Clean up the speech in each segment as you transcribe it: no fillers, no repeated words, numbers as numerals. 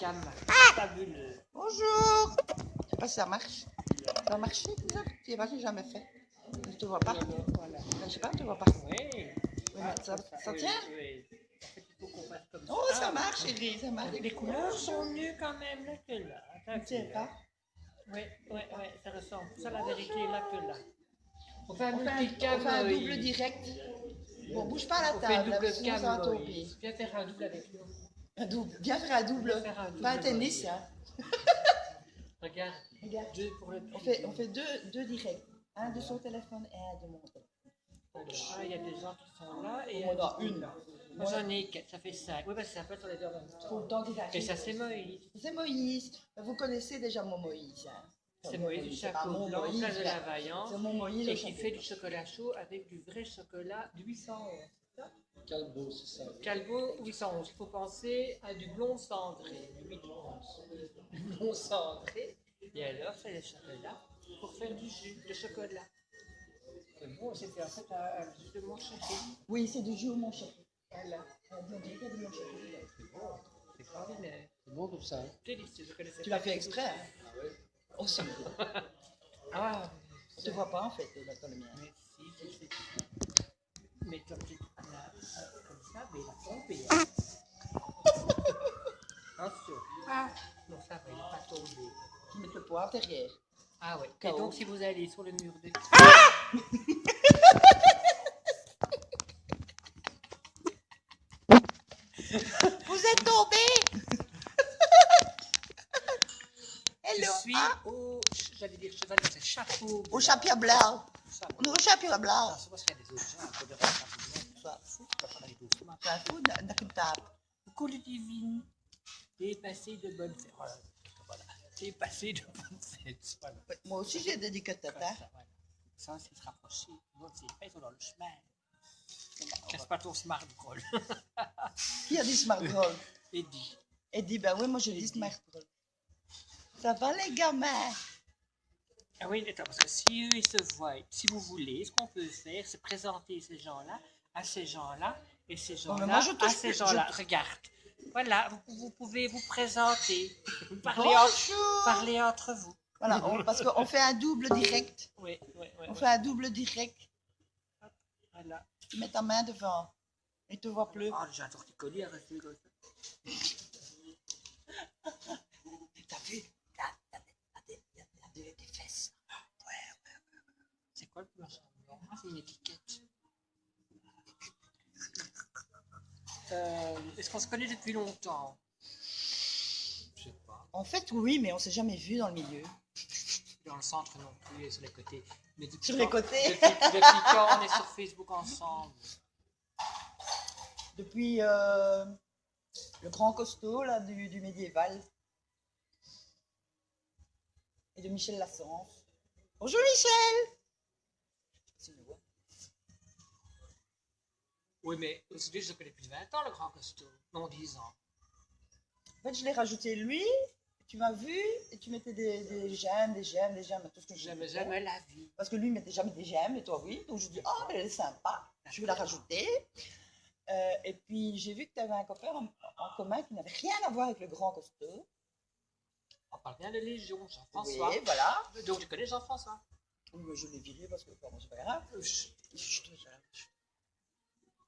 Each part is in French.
webcam. Fabuleux. Bonjour. Je sais pas si ça marche. Ça va marcher comme ça? Tu sais pas, j'ai jamais fait. Je te vois pas. Voilà. Je sais pas, je te vois pas. Oui. Oui, mais ça tient? Oui. En fait, il faut qu'on fasse comme Oh, ça. ça marche, chérie, ça marche. Les couleurs sont mieux quand même là que là. Tu ne sais pas. Oui, ça ressemble plus à la vérité là que là. On fait un On fait multicam. un double direct. Bon, bouge pas à la On fait une table, là, double sinon cam. ça va tomber. Viens faire un double avec nous. Un double. Viens faire un double. Viens faire un double, Pas un tennis, Marie. hein. Regarde. Regarde. Deux pour le On fait deux directs. Un de son téléphone et un de mon téléphone. Ah, il y a des gens qui sont là et Moi, dans une. Moi j'en ai 4, ça fait 5. Oui, parce que ça peut être sur les deux en même temps. Tout le temps qu'ils Et arrivent. ça, c'est Moïse. C'est Moïse. Vous connaissez déjà mon Moïse. Hein. C'est Moïse du C'est pas chapeau mon blanc, Moïse, place de là. la Vaillance. C'est mon Moïse. Et le qui chapeau. fait du chocolat chaud avec du vrai chocolat de 811. C'est ça Calbo, c'est ça. Calbo 811. Il faut penser à du blond cendré. Du 811. Du blond cendré. Et alors, c'est le chocolat pour faire du jus de chocolat. C'est bon, c'était en fait un jus de mon chéri. Oui, c'est du jus au mon chéri. Voilà. On dirait qu'il y a du mon chéri. C'est bon. C'est extraordinaire. C'est bon comme ça. Hein? Délicieux, je connaissais Tu pas l'as fait du exprès, hein? Ah ouais. Oh, c'est bon. Ah, On te voit pas, en fait, dans le mien. mais si, je sais. Mais comme tu là, comme ça, mais il a tombé. Attention. Ah, non, ça va, il n'est pas tombé. Tu mets le poivre derrière. Ah ouais. Et K.O. donc, si vous allez sur le mur de... Vous êtes tombé. Je Hello. suis Ah, au, j'allais dire cheval, mais c'est chapeau. au chapitre blanc. Chapeau. On est au chapitre blanc. Ah, c'est parce qu'il y a des autres gens, un peu de chapeau blanc. Sois fou. Tu vas parler doucement. Tu as fou, n'a qu'une table. Coucou les divines. T'es passé de bonnes fêtes. Voilà. T'es passé de bonnes fêtes. Voilà. Moi aussi, j'ai des dédicaces, hein. Voilà. Ça, c'est se rapprocher. L'autre, c'est pas, ils sont dans le chemin. Casse pas ton smart goal. Qui a dit smart roll? Eddie. Et dit, ben oui, moi je dis smart roll. Ça va les gamins? Ah oui, attends, parce que si eux, ils se voient, si vous voulez, ce qu'on peut faire, c'est présenter ces gens-là à ces gens-là et ces mais moi, gens-là je à touche ces plus, gens-là. Regarde. Voilà, vous pouvez vous présenter. Bonjour. Parler entre vous. Voilà, parce qu'on fait un double direct. Oui. On fait un double direct. Voilà. Tu mets ta main devant. Et tu vois plus. Oh, j'ai un torticolis à rester comme ça. T'as vu? Il y a des fesses. C'est quoi le plus ressemblant? Ah, c'est une étiquette. Est-ce qu'on se connaît depuis longtemps? Je sais pas. En fait, oui, mais on s'est jamais vu dans le milieu. Dans le centre non plus et sur les côtés. Mais depuis Sur quand- les côtés. Depuis quand on est sur Facebook ensemble? Depuis le grand costaud là, du médiéval. Et de Michel Lassens. Bonjour Michel. Oui, mais celui je le connais depuis 20 ans, le grand costaud. Non, 10 ans. En fait, je l'ai rajouté lui. Tu m'as vu et tu mettais des j'aime, tout ce que J'aime je jamais la vie. Parce que lui il mettait jamais des j'aime et toi oui. Donc je dis, oh, elle est sympa. Je vais la rajouter. Et puis j'ai vu que tu avais un copain en commun qui n'avait rien à voir avec le grand costaud. On parle bien de Légion, Jean-François. Oui, voilà. Donc tu connais Jean-François? Oui, mais je l'ai viré parce que bon, c'est pas grave.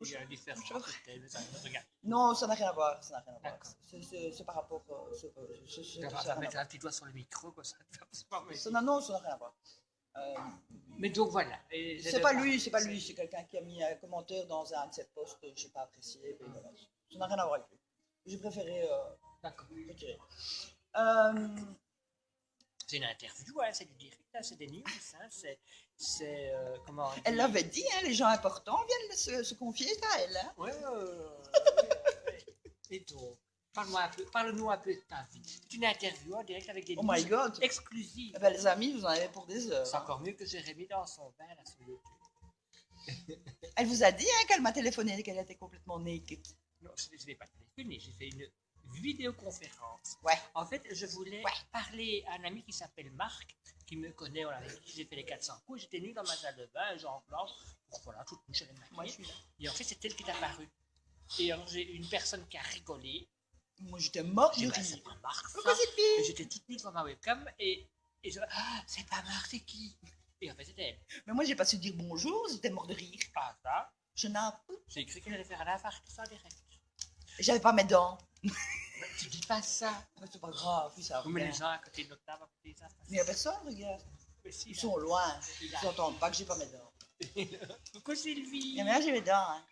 Il y a une différence peut-être, ça regarde. Non, ça n'a rien à voir. Ça n'a rien à voir. D'accord. C'est par rapport. Tu vas mettre un petit doigt sur le micro, comme ça. Non, ça n'a rien à voir. Mais donc voilà. Et C'est pas lui, c'est quelqu'un qui a mis un commentaire dans un de ses posts que je n'ai pas apprécié. Et voilà. Ça n'a rien à voir avec lui. J'ai préféré D'accord. retirer. C'est une interview, hein, c'est du direct, hein, c'est des news, hein, c'est comment on dit? Elle l'avait dit, hein, les gens importants viennent se confier à elle. Hein. Ouais. Et donc, parle-nous un peu de ta vie. C'est une interview en direct avec des Oh news my God. exclusives. Eh ben, les amis, vous en avez pour des heures. C'est encore mieux que Jérémy dans son bain là sur YouTube. Elle vous a dit hein, qu'elle m'a téléphoné, qu'elle était complètement naked. Non, je n'ai pas téléphoné, j'ai fait une vidéoconférence. Ouais. En fait, je voulais parler à un ami qui s'appelle Marc, qui me connaît, avec qui j'ai fait les 400 coups. J'étais nue dans ma salle de bain, genre blanche, voilà, toute nue, j'allais me maquiller. Moi, je suis là. Et en fait, c'est elle qui est apparue. Et alors, j'ai une personne qui a rigolé. Moi, j'étais morte de J'ai dit, rire. c'est pas Marc, ça. Pourquoi c'est Et pire? j'étais toute nue devant ma webcam et je ah, c'est pas Marc, c'est qui? Et en fait, c'était elle. Mais moi, j'ai pas su dire bonjour, j'étais morte de rire. Ah, ça. Je n'en peux. J'ai cru qu'elle allait faire un infarct, ça, direct. J'avais pas mes dents. Mais tu dis pas ça. Mais c'est pas grave, puis ça Vous mettez revient. les gens à côté de notre table, à côté de ça. Mais il y a personne, regarde. Mais si, Ils là. sont loin. Il Ils a- n'entendent pas que j'ai pas mes dents. Coucou Sylvie. Et maintenant, j'ai mes dents. Hein.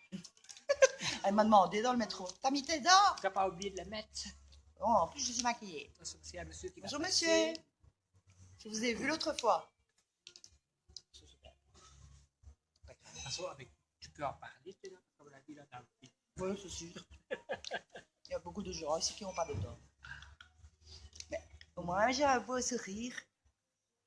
Elle m'a demandé dans le métro, t'as mis tes dents? T'as pas oublié de la mettre. Oh, en plus, je suis maquillée. C'est un monsieur qui va Bonjour, passer. monsieur. Je vous ai vu l'autre fois. De toute façon, tu peux en parler, c'est là, comme la vie là dans le film. Oui, c'est sûr. Il y a beaucoup de gens ici qui n'ont pas de dents. Mais au moins, j'ai un beau sourire.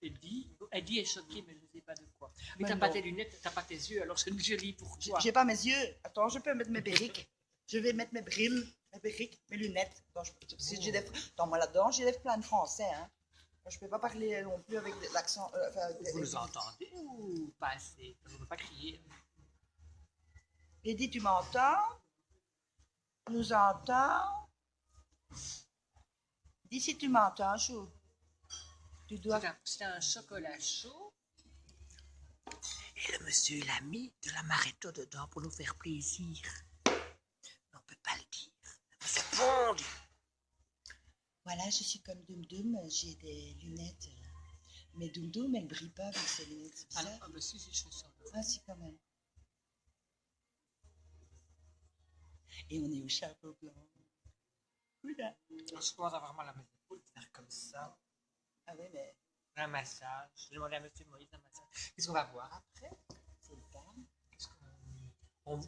Eddie est choquée, mais je ne sais pas de quoi. Mais Mais t'as pas non. tes lunettes, t'as pas tes yeux, alors c'est joli pour toi. J'ai pas mes yeux. Attends, je peux mettre mes perruques. Je vais mettre mes brilles, mes perruques, mes lunettes. Attends, si j'ai des... Attends, moi là-dedans, j'ai des plein de français. Hein. Je peux pas parler non plus avec l'accent. Vous nous entendez ou pas assez? Je ne veux pas crier. Eddie, tu m'entends? Nous entends? Dis si tu m'entends, chou. Tu dois. C'est un chocolat chaud. Et le monsieur, il a mis de l'amaretto dedans pour nous faire plaisir. On ne peut pas le dire. C'est bon. Voilà, je suis comme Dum Dum, j'ai des lunettes. Mais Dum Dum, elle brille pas avec ses lunettes, c'est Ah bizarre. non, bah si, je fais ça. Ah, si, quand même. Et on est au chapeau blanc. Oula. Je commence à avoir mal à mes épaules, faire comme ça. Ah oui, mais Un massage. J'ai demandé à monsieur Moïse un massage. Qu'est-ce qu'on va voir après? c'est le temps. Qu'est-ce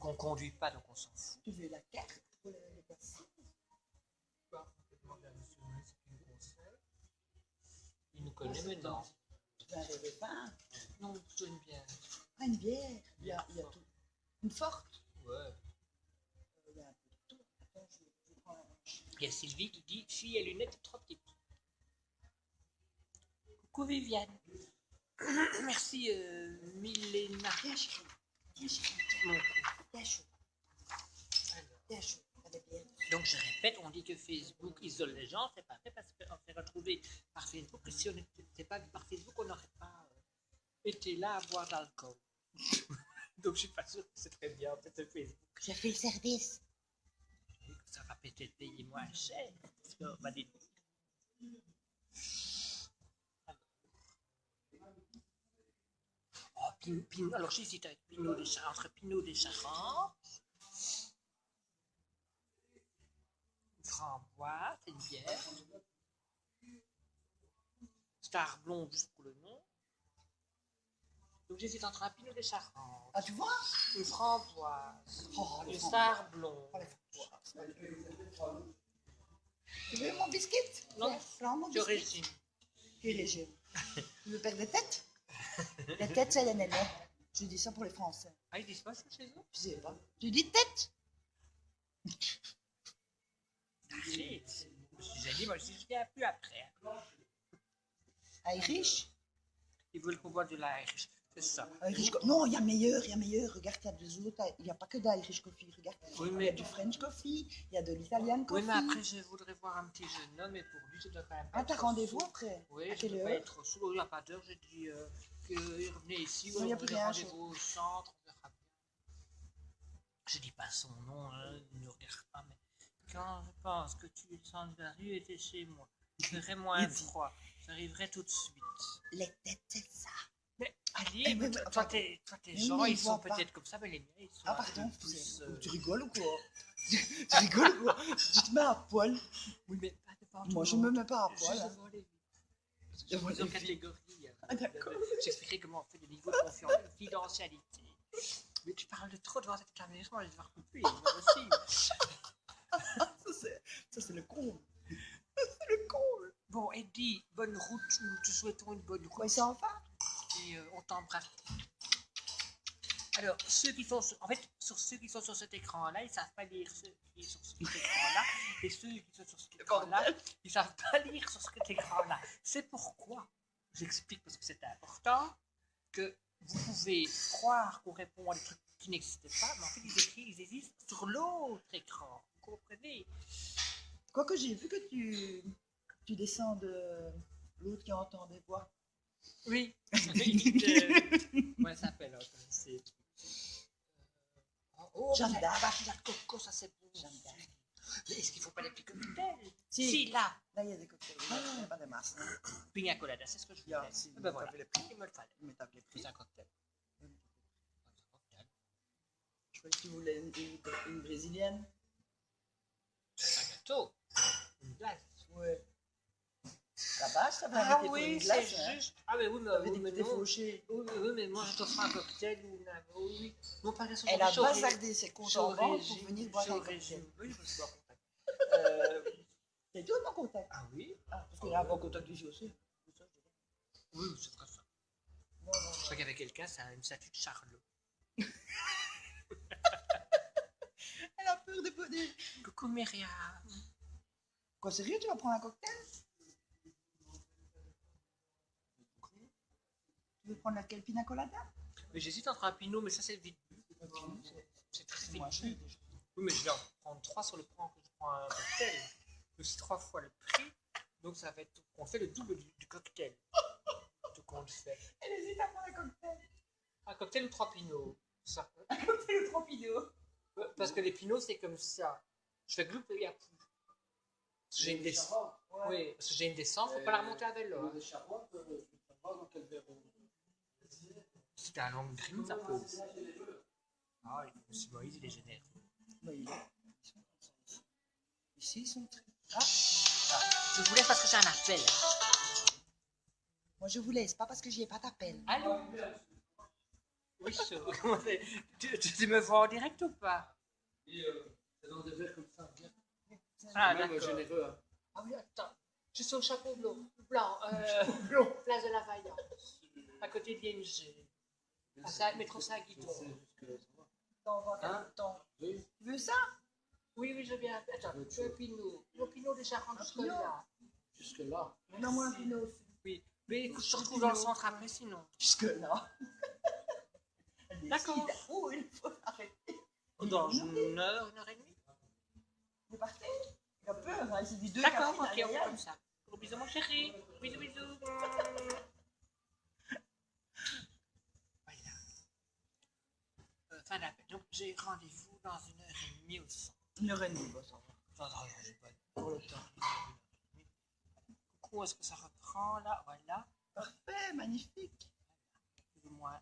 qu'on conduit pas, donc on s'en fout. Tu veux la carte pour le passer? On peut demander à monsieur Moïse ce qu'il nous conseille. Il nous connaît maintenant. Tu veux un verre de vin? Non, plutôt une bière. Ah, une bière. Il y a tout. Une forte. Ouais. Il y a un peu de tout. Attends, je prends un. Il y a Sylvie qui dit fille et lunettes trop petites. Coucou Viviane. Merci Milena. Viens, chérie. Viens, chérie. Mon cou. Viens, chou. Alors, Viens, chou. Avec bière. donc je répète, on dit que Facebook isole les gens, c'est pas vrai parce qu'on s'est retrouvé par Facebook et si on n'était pas vu par Facebook, on n'aurait pas été là à boire d'alcool. Donc je suis pas sûr que c'est très bien en fait ce Facebook. J'ai fait le service. Ça va peut-être payer moins cher. Parce qu'on va dire. Oh, alors j'hésite avec entre Pinot des Charentes, Framboise, c'est une bière, Star Blonde juste pour le nom. Donc j'hésite entre un Pinot des Charentes, Ah, tu vois? une Framboise, Oh, une Star Blonde. Oh, les framboises. Tu veux mon biscuit? Non, Prends mon tu biscuit. régime. Tu es léger. Tu veux perdre des têtes? Les têtes, c'est les nénés. Je dis ça pour les Français. Ah, ils disent pas ça chez eux? Je sais pas. Tu dis tête? Arrête. J'ai dit, moi, je ne viens plus après. Irish? Ils veulent qu'on boit de l'Irish. C'est ça. Irish non, il y a meilleur, il y a meilleur. Regarde, il y a des autres. Il n'y a pas que d'Irish coffee. Regarde. Oui, Il y mais, a du French coffee, il y a de l'Italian coffee. oui, mais après, je voudrais voir un petit jeune homme, et pour lui, je dois quand même pas Ah, t'as être rendez-vous sous. après? Oui, À je quelle ne peux pas heure? être sous. Il n'y a pas d'heure. J'ai dit qu'il revenait ici. Non, il y a on plus aurait rien, rendez-vous au centre. On verra bien. Je dis pas son nom, hein, il ne regarde pas, mais quand je pense que tu descends de la rue et t'es chez moi, il ferait moins Il dit. froid. J'arriverai tout de suite. Les têtes, c'est ça. Mais Ali, Eh, mais- toi, tes mais gens, ils ils sont voient pas. peut-être comme ça, mais les miens, ils sont Ah, un peu pardon, plus... tu rigoles ou quoi? Tu rigoles ou quoi? Tu te mets à poil. Oui, mais pas devant tout Moi, le je me monde. mets pas à Juste poil. hein. devant les vies. Devant Je suis en les catégorie. Ah, d'accord. J'expliquerai comment on fait des niveaux de confidentialité. Mais tu parles de trop devant cette caméra, je vais devoir couper, c'est pas possible. Ça, c'est le con. C'est le con. Bon, Eddie, bonne route, nous te souhaitons une bonne Quoi, route. ils sont enfin? Et on t'embrasse. Alors, ceux qui sont en fait, sur ceux qui sont sur cet écran-là, ils ne savent pas lire ceux qui sont sur cet écran-là. Et ceux qui sont sur cet écran-là, ils ne savent pas lire sur cet écran-là. C'est pourquoi, j'explique parce que c'est important, que vous pouvez croire qu'on répond à des trucs qui n'existent pas, mais en fait, ils existent sur l'autre écran. Vous comprenez? Quoique j'ai vu que tu descends de l'autre qui entend des voix. Oui. Comment elle s'appelle hein, comme c'est... Oh, Jeanne d'Arc. bah, la coco, ça c'est bon. Jeanne d'Arc. Mais est-ce qu'il faut pas des petits cocktails? Si. Là. Là, il y a des cocktails. Il n'y a pas de masse. Hein. Pina colada, c'est ce que je voulais. Yeah, si, Ben voilà, t'as fait les prix. il me le fallait. Mais t'as fait les prix. C'est un cocktail. Je croyais que tu voulais une brésilienne. C'est un gâteau. Une glace. Ouais. La base, t'avais Ah invité pour oui, une c'est glace. Hein. juste. Ah, mais oui, mais, T'avais oui, dit mais que t'es non. fauché. Oui, mais moi je t'offre un cocktail ou une. Oui, non, pas glace. Elle a bazardé ses comptes en banque pour venir boire un cocktail. Oui, je suis en contact. T'es tout en contact. Ah oui? Ah, parce qu'il y a un bon contact ici aussi. Oui, c'est très ça. Non, non, Je non. crois qu'avec quelqu'un, c'est une statue de Charlot. Elle a peur de poder. Coucou Myriam. Quoi, sérieux, tu vas prendre un cocktail? Tu veux prendre laquelle, pina colada? Mais j'hésite entre un pinot, mais ça c'est vite. C'est très C'est vite. moins cher déjà. Oui, mais je vais en prendre 3 sur le plan que je prends un cocktail. Donc c'est 3 fois le prix. Donc ça va être. On fait le double du cocktail. Donc on le fait. Elle hésite à prendre un cocktail. Un cocktail ou 3 pinots. Ça. Un cocktail ou 3 pinots. Parce que les pinots c'est comme ça. Je fais gloup et à pou. J'ai une descente. Oui, parce que j'ai une descente, faut pas la remonter à vélo. Hein. C'était un long drink, ça peut. Ah, monsieur Moïse, il est généreux. Mais il est. Ici, ils sont très. Je vous laisse parce que j'ai un appel. Moi, je vous laisse, pas parce que j'y ai pas d'appel. Allô? Oui, comment c'est? Tu me vois en direct ou pas? C'est dans des verres comme ça, bien. Ah, Même d'accord. généreux. Hein. Ah oui, attends. Je suis sur le chapeau blanc, place de la Vaillance, à côté de l'ING. Métro Saint-Guidon. T'en vas Hein? quel temps? Oui. Tu veux ça? Oui, oui, je viens. Attends, tu veux un pinot? Le pinot déjà rentre jusque pinot? là. Jusque là. Non, moi, un pinot aussi. Oui, mais écoute, je te retrouve dans le centre après sinon. Jusque là. D'accord. Oh, il faut arrêter. Dans une heure et demie. Il est parti. Il a peur, hein. Il s'est dit deux D'accord, cafés, ok, là, on fait là, comme ça. Gros bisous, mon chéri. Bisous, bisous. Voilà. Fin d'appel. Donc, j'ai rendez-vous dans 1h30 au centre. 1h30, bon, ça va. J'ai pas pour le temps. Coucou, est-ce que ça reprend là? Voilà. Parfait, magnifique. Plus ou moins.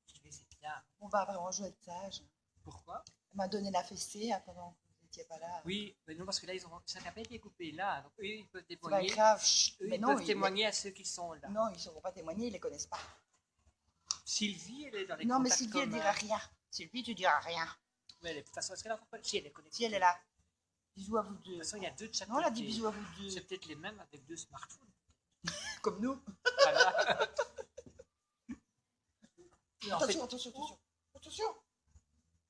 Je vais essayer bien. On va vraiment jouer de sage. Pourquoi? Elle m'a donné la fessée hein, pendant que vous n'étiez pas là. Oui, mais non, parce que là, ça n'a pas été coupé là. Donc, eux, ils peuvent C'est pas témoigner. grave. chut. Eux, Mais ils non, peuvent témoigner à ceux qui sont là. non, ils ne sauront pas témoigner, ils ne les connaissent pas. Sylvie, elle est dans les Non, mais contacts Sylvie, elle ne communs. dira rien. Sylvie, tu diras rien. Mais de toute façon, est-ce qu'elle a encore pas? Si, elle est connectée. Si elle est là. Bisous à vous deux. De toute façon, il y a deux de chaque Non, elle a dit côté. bisous à vous deux. C'est peut-être les mêmes avec deux smartphones. Comme nous. Voilà. Et en fait, Attention, attention, attention. Attention.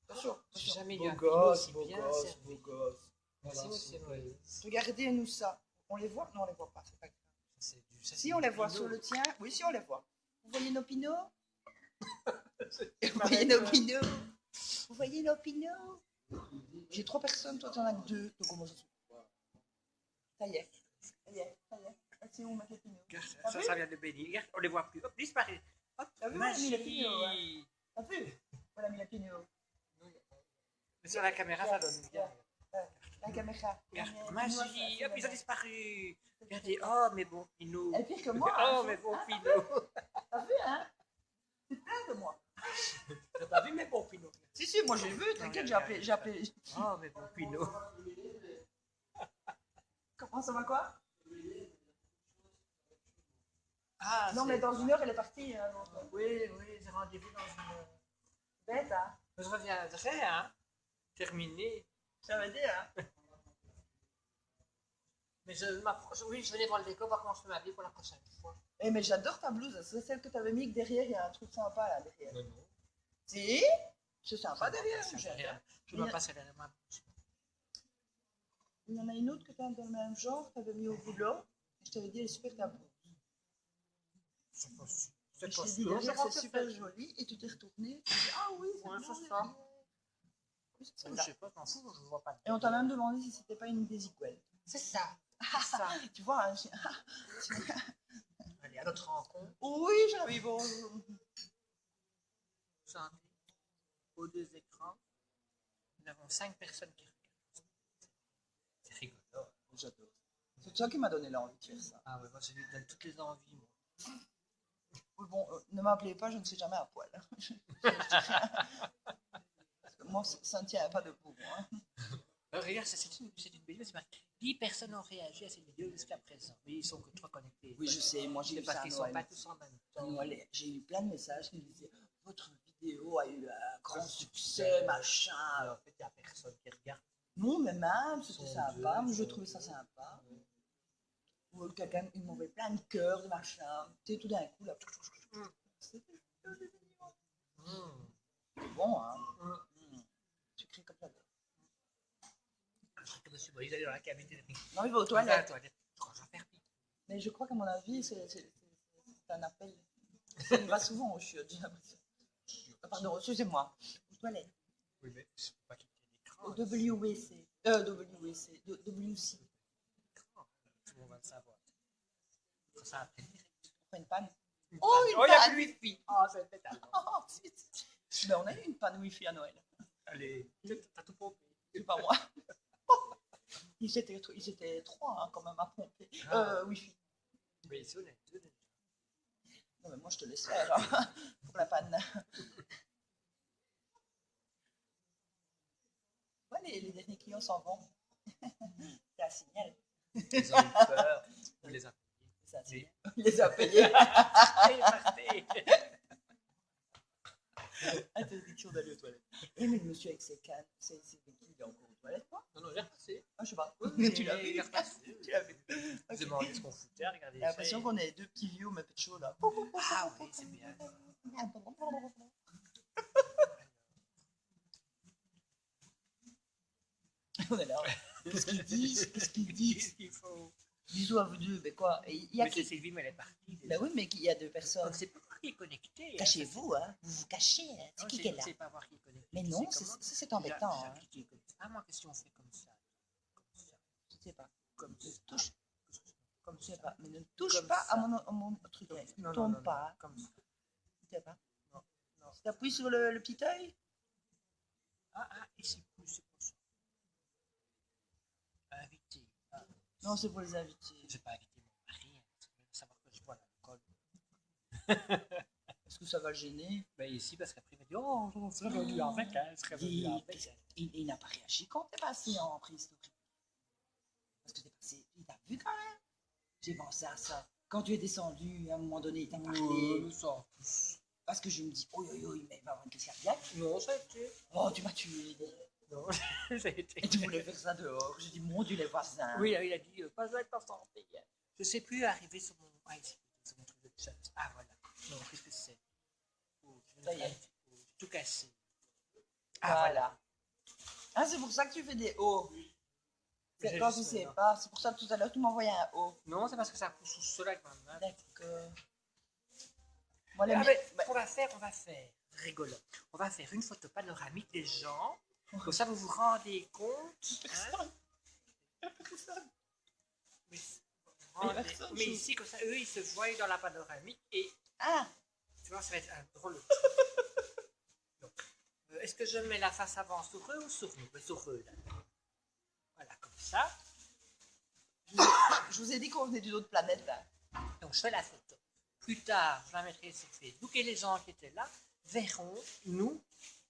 Attention. j'ai jamais eu Beau un pinot gosse, aussi beau bien gosse, servi. beau gosse. Merci, monsieur Moïse. Regardez-nous ça. On les voit? Non, on les voit pas. C'est pas grave. Ça, c'est Si du on les voit pinot. sur le tien, oui, si on les voit. Vous voyez nos pinots? Vous voyez nos pinots? Vous voyez nos pinots? J'ai 3 personnes, toi t'en as que 2. Donc comment je suis? Ça y est. Ça y est. Ça y est. C'est où on met les pinots? Regarde, ça vient de bénir. Regarde, on les voit plus. Hop, disparaît. Hop, T'as vu, on a mis les magie. pinots, hein. T'as vu? On a mis les pinots. Mais sur la caméra, ça donne bien. La caméra. Regarde, magie. Hop, ils ont disparu. Regardez, oh, mes bons pinots. Elle est pire que moi. Oh, hein. mes bons pinots. T'as vu, hein? C'est plein de moi. T'as pas vu mes bons pinots? Si, si, moi j'ai vu. T'inquiète, j'ai appelé. Oh, mes bons pinots. Comment ça va quoi? Ah, Non, c'est- mais dans 1 heure, elle est partie. Hein, donc, Oui, oui, j'ai rendez-vous dans une heure. bête, hein? Je reviendrai, hein. Terminé. Ça veut dire, hein? Mais oui, je venais voir le décor, voir comment je fais ma vie pour la prochaine fois. Eh, mais j'adore ta blouse. C'est celle que t'avais mis que derrière, il y a un truc sympa là derrière. Non, non. Si? C'est sympa derrière. C'est j'aime derrière. bien. Je dois passer derrière moi. Il y en a une autre que t'as dans le même genre, t'avais mis au boulot. Je t'avais dit, elle est super ta blouse. C'est pas sûr. Je C'est t'ai pas dit, sûr. derrière, Je crois c'est que super c'est- joli. Et tu t'es retourné. Tu dis, ah oui, c'est Ouais, bien c'est ça. derrière. Oui, c'est Je ça. sais pas, je m'en fous, je vois pas. Et on t'a même demandé si c'était pas une désiguelle. C'est ça. C'est ça. Tu vois, hein, Allez, à notre rencontre. oui, j'arrive. Bonjour. Santé. Aux deux écrans. Nous avons 5 personnes qui regardent. C'est rigolo. J'adore. C'est toi qui m'as donné l'envie de faire ça. Ah ouais, moi, ça lui donne toutes les envies, moi. Oui, bon, ne m'appelez pas, je ne suis jamais à poil. Parce que moi, ça ne tient pas debout. Hein. Regarde, c'est une vidéo, c'est marqué. 10 personnes ont réagi à cette vidéo jusqu'à présent. Mais ils sont que 3 connectés. Oui, je sais, moi j'ai C'est eu parce ça à qu'ils ne sont Noël. pas tous en même À temps. Noël, j'ai eu plein de messages qui me disaient votre vidéo a eu un grand succès, machin. Alors, en fait, il n'y a personne qui regarde. Non, mais même, c'était Son sympa. Dieu, Je son trouvais ça Dieu. sympa. Ou quelqu'un, ils m'envoyait plein de cœurs, de machin. Tu sais, tout d'un coup, là. C'était bon, hein. Tu cries comme ça. Je crois que monsieur Moïse allait dans la cabine téléphonique. Non, il va aux Il va à la toilettes. toilette. Je vais faire pipi. Mais je crois qu'à mon avis, c'est un appel. Il va souvent au chiottes, j'ai l'impression. Pardon, excusez-moi. Aux toilettes. Oui, mais je ne peux pas quitter l'écran. Au WC. WC. WC. Tout le monde va le savoir. Ça après direct. On fait une panne. Une Oh, panne. une Oh, il n'y a panne. plus de wifi. Oh, c'est pétale. Oh, mais on a eu une panne Wi-Fi à Noël. Allez, t'as tout pompé. C'est pas moi. Ils étaient 3 hein, quand même à pomper. Wi-Fi. Mais c'est honnête. Non, mais moi je te laisse faire hein, pour la panne. Ouais, les derniers clients s'en vont. C'est un signal. Ils ont eu peur. On les a payés. C'est un signal. Il les a payés. Il est parti. Interdiction d'aller aux toilettes. Et mais le monsieur avec ses cannes, c'est qui il est encore aux toilettes, quoi? Non, non, il est repassé. Ah, je sais pas. Mais Tu l'as vu? Il est repassé. Tu l'as vu? Vous demandez ce qu'on foutait, regardez. J'ai l'impression qu'on est deux petits vieux au Muppet Show là. Ah oui, c'est bien. On est là. Qu'est-ce qu'ils disent? Qu'est-ce qu'ils disent? Qu'est-ce qu'il faut? Bisous à vous deux, mais quoi? Il y a Mais c'est qui? Sylvie, mais elle est partie. Ben oui, mais il y a deux On personnes. ne sait pas voir qui est connecté. Cachez-vous, hein. Vous vous cachez, hein. C'est qui est On là? ne sait pas voir qui est connecté. Mais Tu non, sais ça comment c'est embêtant. Hein. Qui est connecté. Ah, moi, qu'est-ce qu'on fait comme ça? Comme ça. Je sais pas. Comme Ne ça. touche, Comme je sais ça. pas. Mais ne touche Comme pas ça. à mon truc. Non, Ne non, tombe non, pas. Hein. Comme ça. Je sais pas. Non, non. Tu appuies sur le petit œil? Ah, ici, plus, c'est pour ça. Invité. Ah, Non, c'est pour les invités. je vais pas inviter mon mari. Hein, parce que je veux savoir que je bois l'alcool. Est-ce que ça va le gêner? Ben ici, parce qu'après, il va dire oh, on serait revenu avec, hein, on serait revenu avec. Il n'a pas réagi quand t'es passé en préhistorie. Parce que t'es passé. Il t'a vu quand même. J'ai pensé à ça. Quand tu es descendu, à un moment donné, il t'a parlé. Ça. Parce que je me dis, oh, mais il va avoir une crise cardiaque. Non, ça a été. Oh, tu m'as tué. Non, ça a été. Et tu voulais faire ça dehors. J'ai dit, mon Dieu, les voisins. Oui, il a dit pas besoin de santé. Je sais plus arriver sur mon. Ah, ici, sur mon truc de chat. Ah, voilà. Non, qu'est-ce que c'est? Oh, Ça y est. j'ai tout cassé. Ah, Voilà. Ah, c'est pour ça que tu fais des hauts. C'est J'ai quand tu juste sais ça. pas. C'est pour ça que tout à l'heure, tu m'envoyais un haut. Non, c'est parce que ça pousse sous cela avec ma main. D'accord. Moi, les Ah, miens- mais, on va faire rigolo. On va faire une photo panoramique des gens. Comme ça, vous vous rendez compte. Hein? Mais, personne, mais je- ici, comme ça, eux, ils se voient dans la panoramique et Ah, tu vois, ça va être un drôle. Donc, est-ce que je mets la face avant sur eux ou sur nous? Sur eux, là. Voilà, comme ça. je vous ai dit qu'on venait d'une autre planète. Hein. Donc, je fais la photo. Plus tard, je la mettrai sur Facebook et les gens qui étaient là verront nous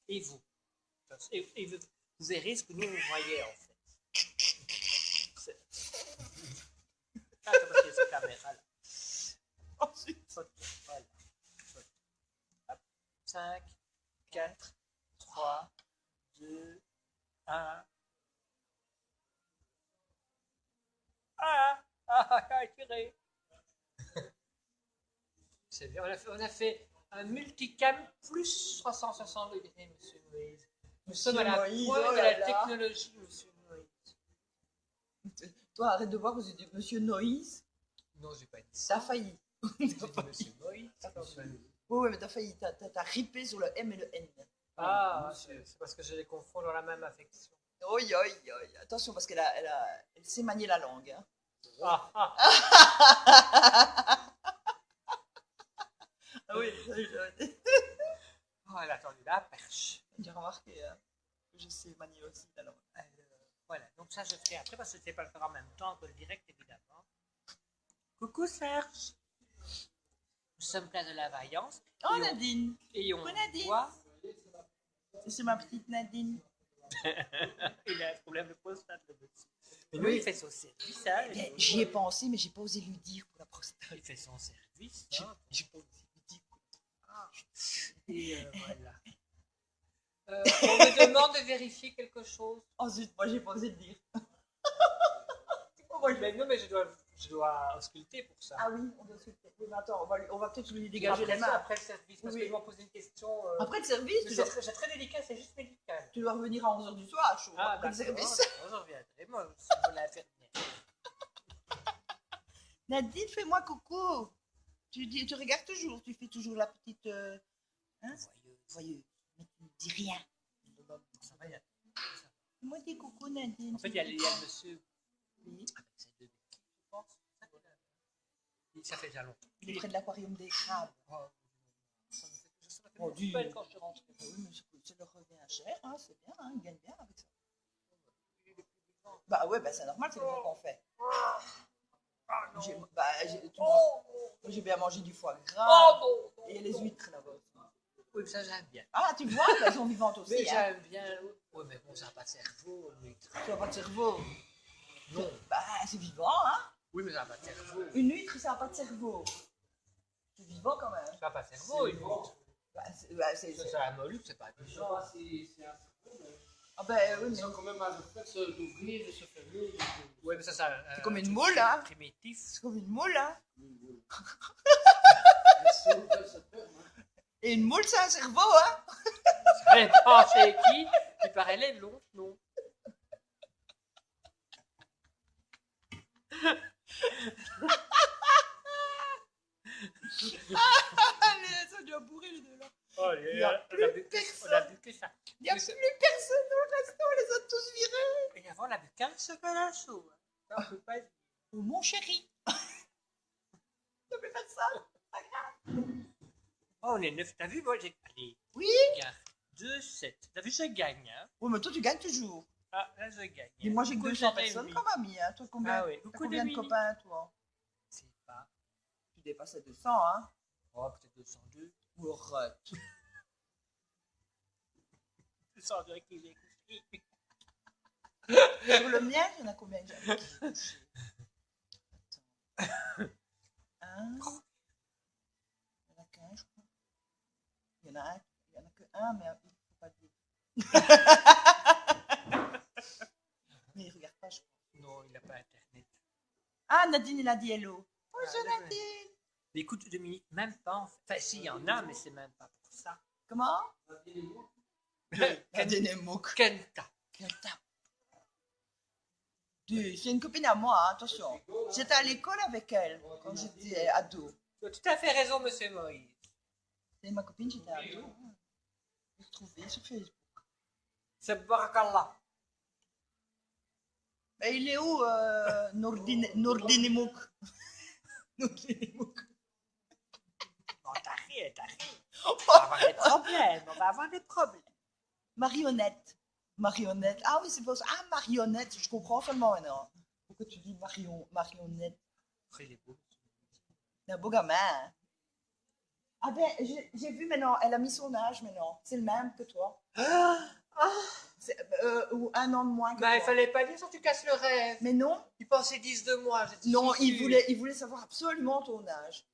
et vous. Et vous verrez ce que nous, on voyait, en fait. C'est... Ah, parce qu'il y a cette caméra, là. Ensuite, Photo, voilà. Photo. Hop. 5, 4, 3, 2, 1. Tiré. C'est bien, on a fait un multicam plus 360 degrés, monsieur Moïse. Nous sommes à la Moïse, pointe oh de là la là. technologie, monsieur Moïse. toi, arrête de voir que j'ai dit Monsieur Noïs. Non, j'ai pas dit ça. T'as failli. J'ai dit monsieur Moïse. Oui, mais t'as failli. T'as ripé sur le M et le N. Ah, c'est parce que je les confonds dans la même affection. Oi, oi, oi. Attention, parce elle sait manier la langue. Hein. Ah, ah. Ah oui, Oh, elle a tendu la perche. j'ai remarqué hein, que je sais manier aussi la langue. Voilà, donc ça je ferai après parce que je ne sais pas le faire en même temps que le direct évidemment. Coucou Serge. Nous sommes pleins de la vaillance. Oh Nadine. Et on Coucou, Nadine. voit. C'est ma petite Nadine. Il a un problème de prostate le petit. Mais lui il fait son service. Hein, Eh, j'y ai pensé, mais j'ai pas osé lui dire pour la prostate. il fait son service. J'ai Hein. pas osé lui dire. Et voilà. On me demande de vérifier quelque chose. Oh zut, moi j'ai pas osé le dire. Mais non, mais je dois ausculter pour ça. Ah oui, on doit se. Oui, mais attends, on va peut-être lui dégager Après les mains. ça, après le service, parce Oui. que je vais poser une question. Après le service, mais c'est très délicat, c'est juste médical. tu dois revenir à 11h du soir, chaud. Ah, après le service. d'accord, je reviendrai, moi, si vous l'infirmière. Nadine, fais-moi coucou. Tu regardes toujours, tu fais toujours la petite. Hein? Voyeuse. Mais tu ne dis rien. Ça va, il y a- Moi, dis coucou, Nadine. En fait, il y a le monsieur Oui. avec ses deux béquilles, je pense. Ça fait déjà longtemps. Il est près de l'aquarium des crabes. Ça me fait Oh, dis. peine quand je suis rentré. Ah oui, mais ça leur revient cher, hein, c'est bien, hein, ils gagnent bien avec ça. Bah ouais, bah c'est normal, c'est le qu'on fait. Ah non. Moi, j'ai bien mangé du foie gras. Oh non. Et il y a les huîtres là-bas. Oui, ça j'aime bien. Ah, tu vois, bah, elles sont vivantes aussi. Mais Hein. j'aime bien. Oui, mais bon, ça n'a pas de cerveau. Mais... Tu n'as pas de cerveau. Non. Bah, c'est vivant, hein. Oui, mais ça n'a pas de cerveau. Une huître, ça n'a pas de cerveau. C'est vivant quand même. Ça n'a pas de cerveau, une huître. C'est un mollusque, c'est pas du genre. Ah ben oui, mais Ils ont quand même un réflexe d'ouvrir et se fermer. Oui, mais ça, c'est comme une moule, hein. Primitif. C'est comme une moule, hein. Et une moule, c'est un cerveau, hein. Ça dépend chez qui. Il paraît les longs, non. Allez, ça doit bourrer les deux là. Oh, Il y a on plus a vu que ça. Il n'y a Mais plus c'est- personne dans le restaurant, on les a tous virés. Et avant, on a vu 15 chocolats chauds. Ça, on peut pas dire. Oh mon chéri. Ça peut faire ça. Oh, on est 9. T'as vu, moi, j'ai. Allez, Oui. regarde. 2, 7. T'as vu, je gagne, hein. Oui, mais toi, tu gagnes toujours. Ah, là, je gagne. Et moi, j'ai que Coucou, 200 j'ai personnes mis. comme ami. Hein. Toi, combien, Ah oui. t'as Coucou, combien de Dominique. copains, toi? C'est pas. Tu dépasses les 200, hein. Oh, peut-être 202. Ou arrête. 202 avec les couchés. Sur le mien, il y en a combien déjà? Un. Il y en a qu'un, je crois. Il y en a un. Il y en a que un, mais il ne faut pas le dire. Mais il ne regarde pas, je crois. Non, il n'a pas internet. Ah, Nadine, il a dit hello. Ah, Bonjour, désolé. Nadine. Mais écoute, Dominique, même pas. En fait. Enfin, si, il y en a, mais c'est même pas pour ça. Comment? Nadine est moque. Kenta. C'est une copine à moi, hein, attention. J'étais à l'école avec elle quand j'étais ado. Tu as tout à fait raison, monsieur Moïse. C'est ma copine, j'étais ado. Hein. Je l'ai retrouvée sur Facebook. C'est Barakallah. Mais il est où, Nordine Mouk? Nordine Mouk. Bon, t'arrête. On va avoir des problèmes. On va avoir des problèmes. Marionnette. Marionnette. Ah oui, c'est pour ça. Ah, marionnette, je comprends seulement maintenant. Pourquoi tu dis marionnette? Il est beau. C'est un beau gamin. Hein. Ah ben, j'ai vu maintenant, elle a mis son âge maintenant. C'est le même que toi. Ou un an de moins que Bah, il toi. fallait pas dire ça, tu casses le rêve. Mais non, Il pensait 10 de moi. j'étais non, si il sûre. voulait savoir absolument ton âge.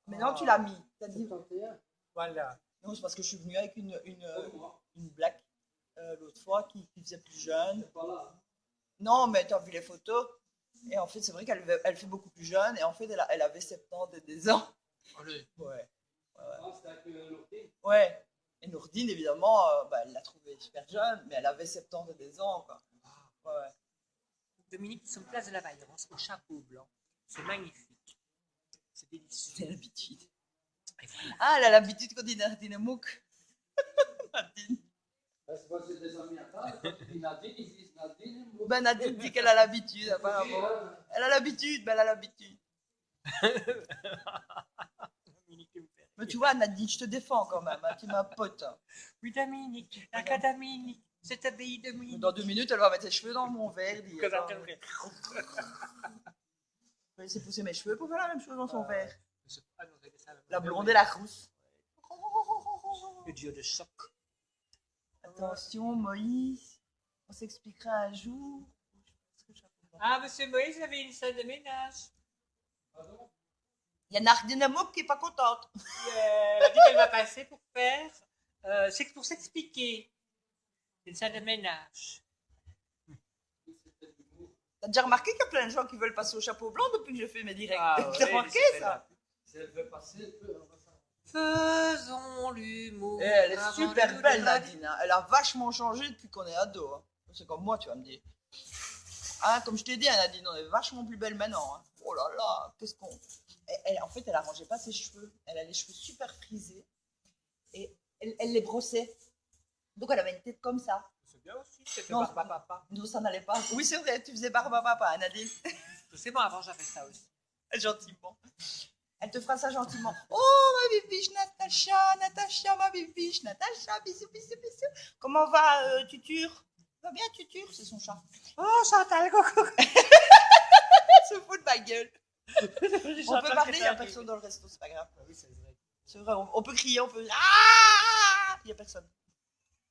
Maintenant, Ah. tu l'as mis. T'as dit, 71. Voilà. non, c'est parce que je suis venue avec une blague l'autre fois qui faisait plus jeune. C'est pas là. Non, mais t'as vu les photos. Et en fait, c'est vrai qu'elle fait beaucoup plus jeune. Et en fait, elle avait 70 et des ans. Allez. Ouais. Ah, c'était avec l'ordi. Ouais. Et Nourdine, évidemment, elle l'a trouvée super jeune, mais elle avait 70 et des ans, quoi. Ouais. Dominique, nous sommes place de la Vaillance, au chapeau blanc. C'est magnifique. C'est délicieux. C'est l'habitude. Et voilà. Ah, elle a l'habitude qu'on dit Nardine Mouk. Nardine. C'est parce que c'est des amis à table. Quand tu dis Nadine, ils disent Nadine. Ben Nadine dit qu'elle a l'habitude, apparemment. Elle a l'habitude, ben elle a l'habitude. Dominique, tu me fais Mais rire. tu vois, Nadine, je te défends quand même, hein, tu es ma pote. Hein. Oui, Dominique, la cas Dominique, c'est abbaye Dominique. Dans 2 minutes, elle va mettre ses cheveux dans mon verre. Dit, Que ça attends, te fait. je vais laisser pousser mes cheveux pour faire la même chose dans son verre. Ah non, c'est ça, La blonde et la rousse. Le duo de choc. Attention, Moïse, on s'expliquera un jour. Ah, monsieur Moïse avait une salle de ménage. Il y a Nardine Amouk qui est pas contente. Elle a dit qu'elle va passer pour faire. C'est pour s'expliquer. C'est une salle de ménage. T'as déjà remarqué qu'il y a plein de gens qui veulent passer au chapeau blanc depuis que je fais mes directs. Ah, T'as ouais, remarqué c'est ça? Si elle veut passer, elle peut. On va faire. Faisons l'humour. Et elle est avant super de belle, nous Nadine. Hein. Elle a vachement changé depuis qu'on est ado. Hein. C'est comme moi, tu vas me dire. Hein, comme je t'ai dit, hein, Nadine, on est vachement plus belle maintenant. Hein. Oh là là, qu'est-ce qu'on... En fait, elle arrangeait pas ses cheveux. Elle a les cheveux super frisés. Et elle les brossait. Donc, elle avait une tête comme ça. C'est bien aussi, c'est Non, pas papa. Non, ça n'allait pas. Oui, c'est vrai, tu faisais barbe à papa, hein, Nadine. Tu sais, moi avant j'avais ça aussi. Gentiment. Elle te fera ça gentiment. Oh, ma bibiche, Natacha, ma bibiche, Natacha, bisous, bisous, bisous. Comment va Tutur? Va bien, Tutur? C'est son chat. Oh, Chantal, coucou. Elle se fout de ma gueule. On peut parler, il n'y a personne dans le resto, c'est pas grave. Oui, c'est vrai. C'est vrai, on peut crier, on peut... Ah, il n'y a personne.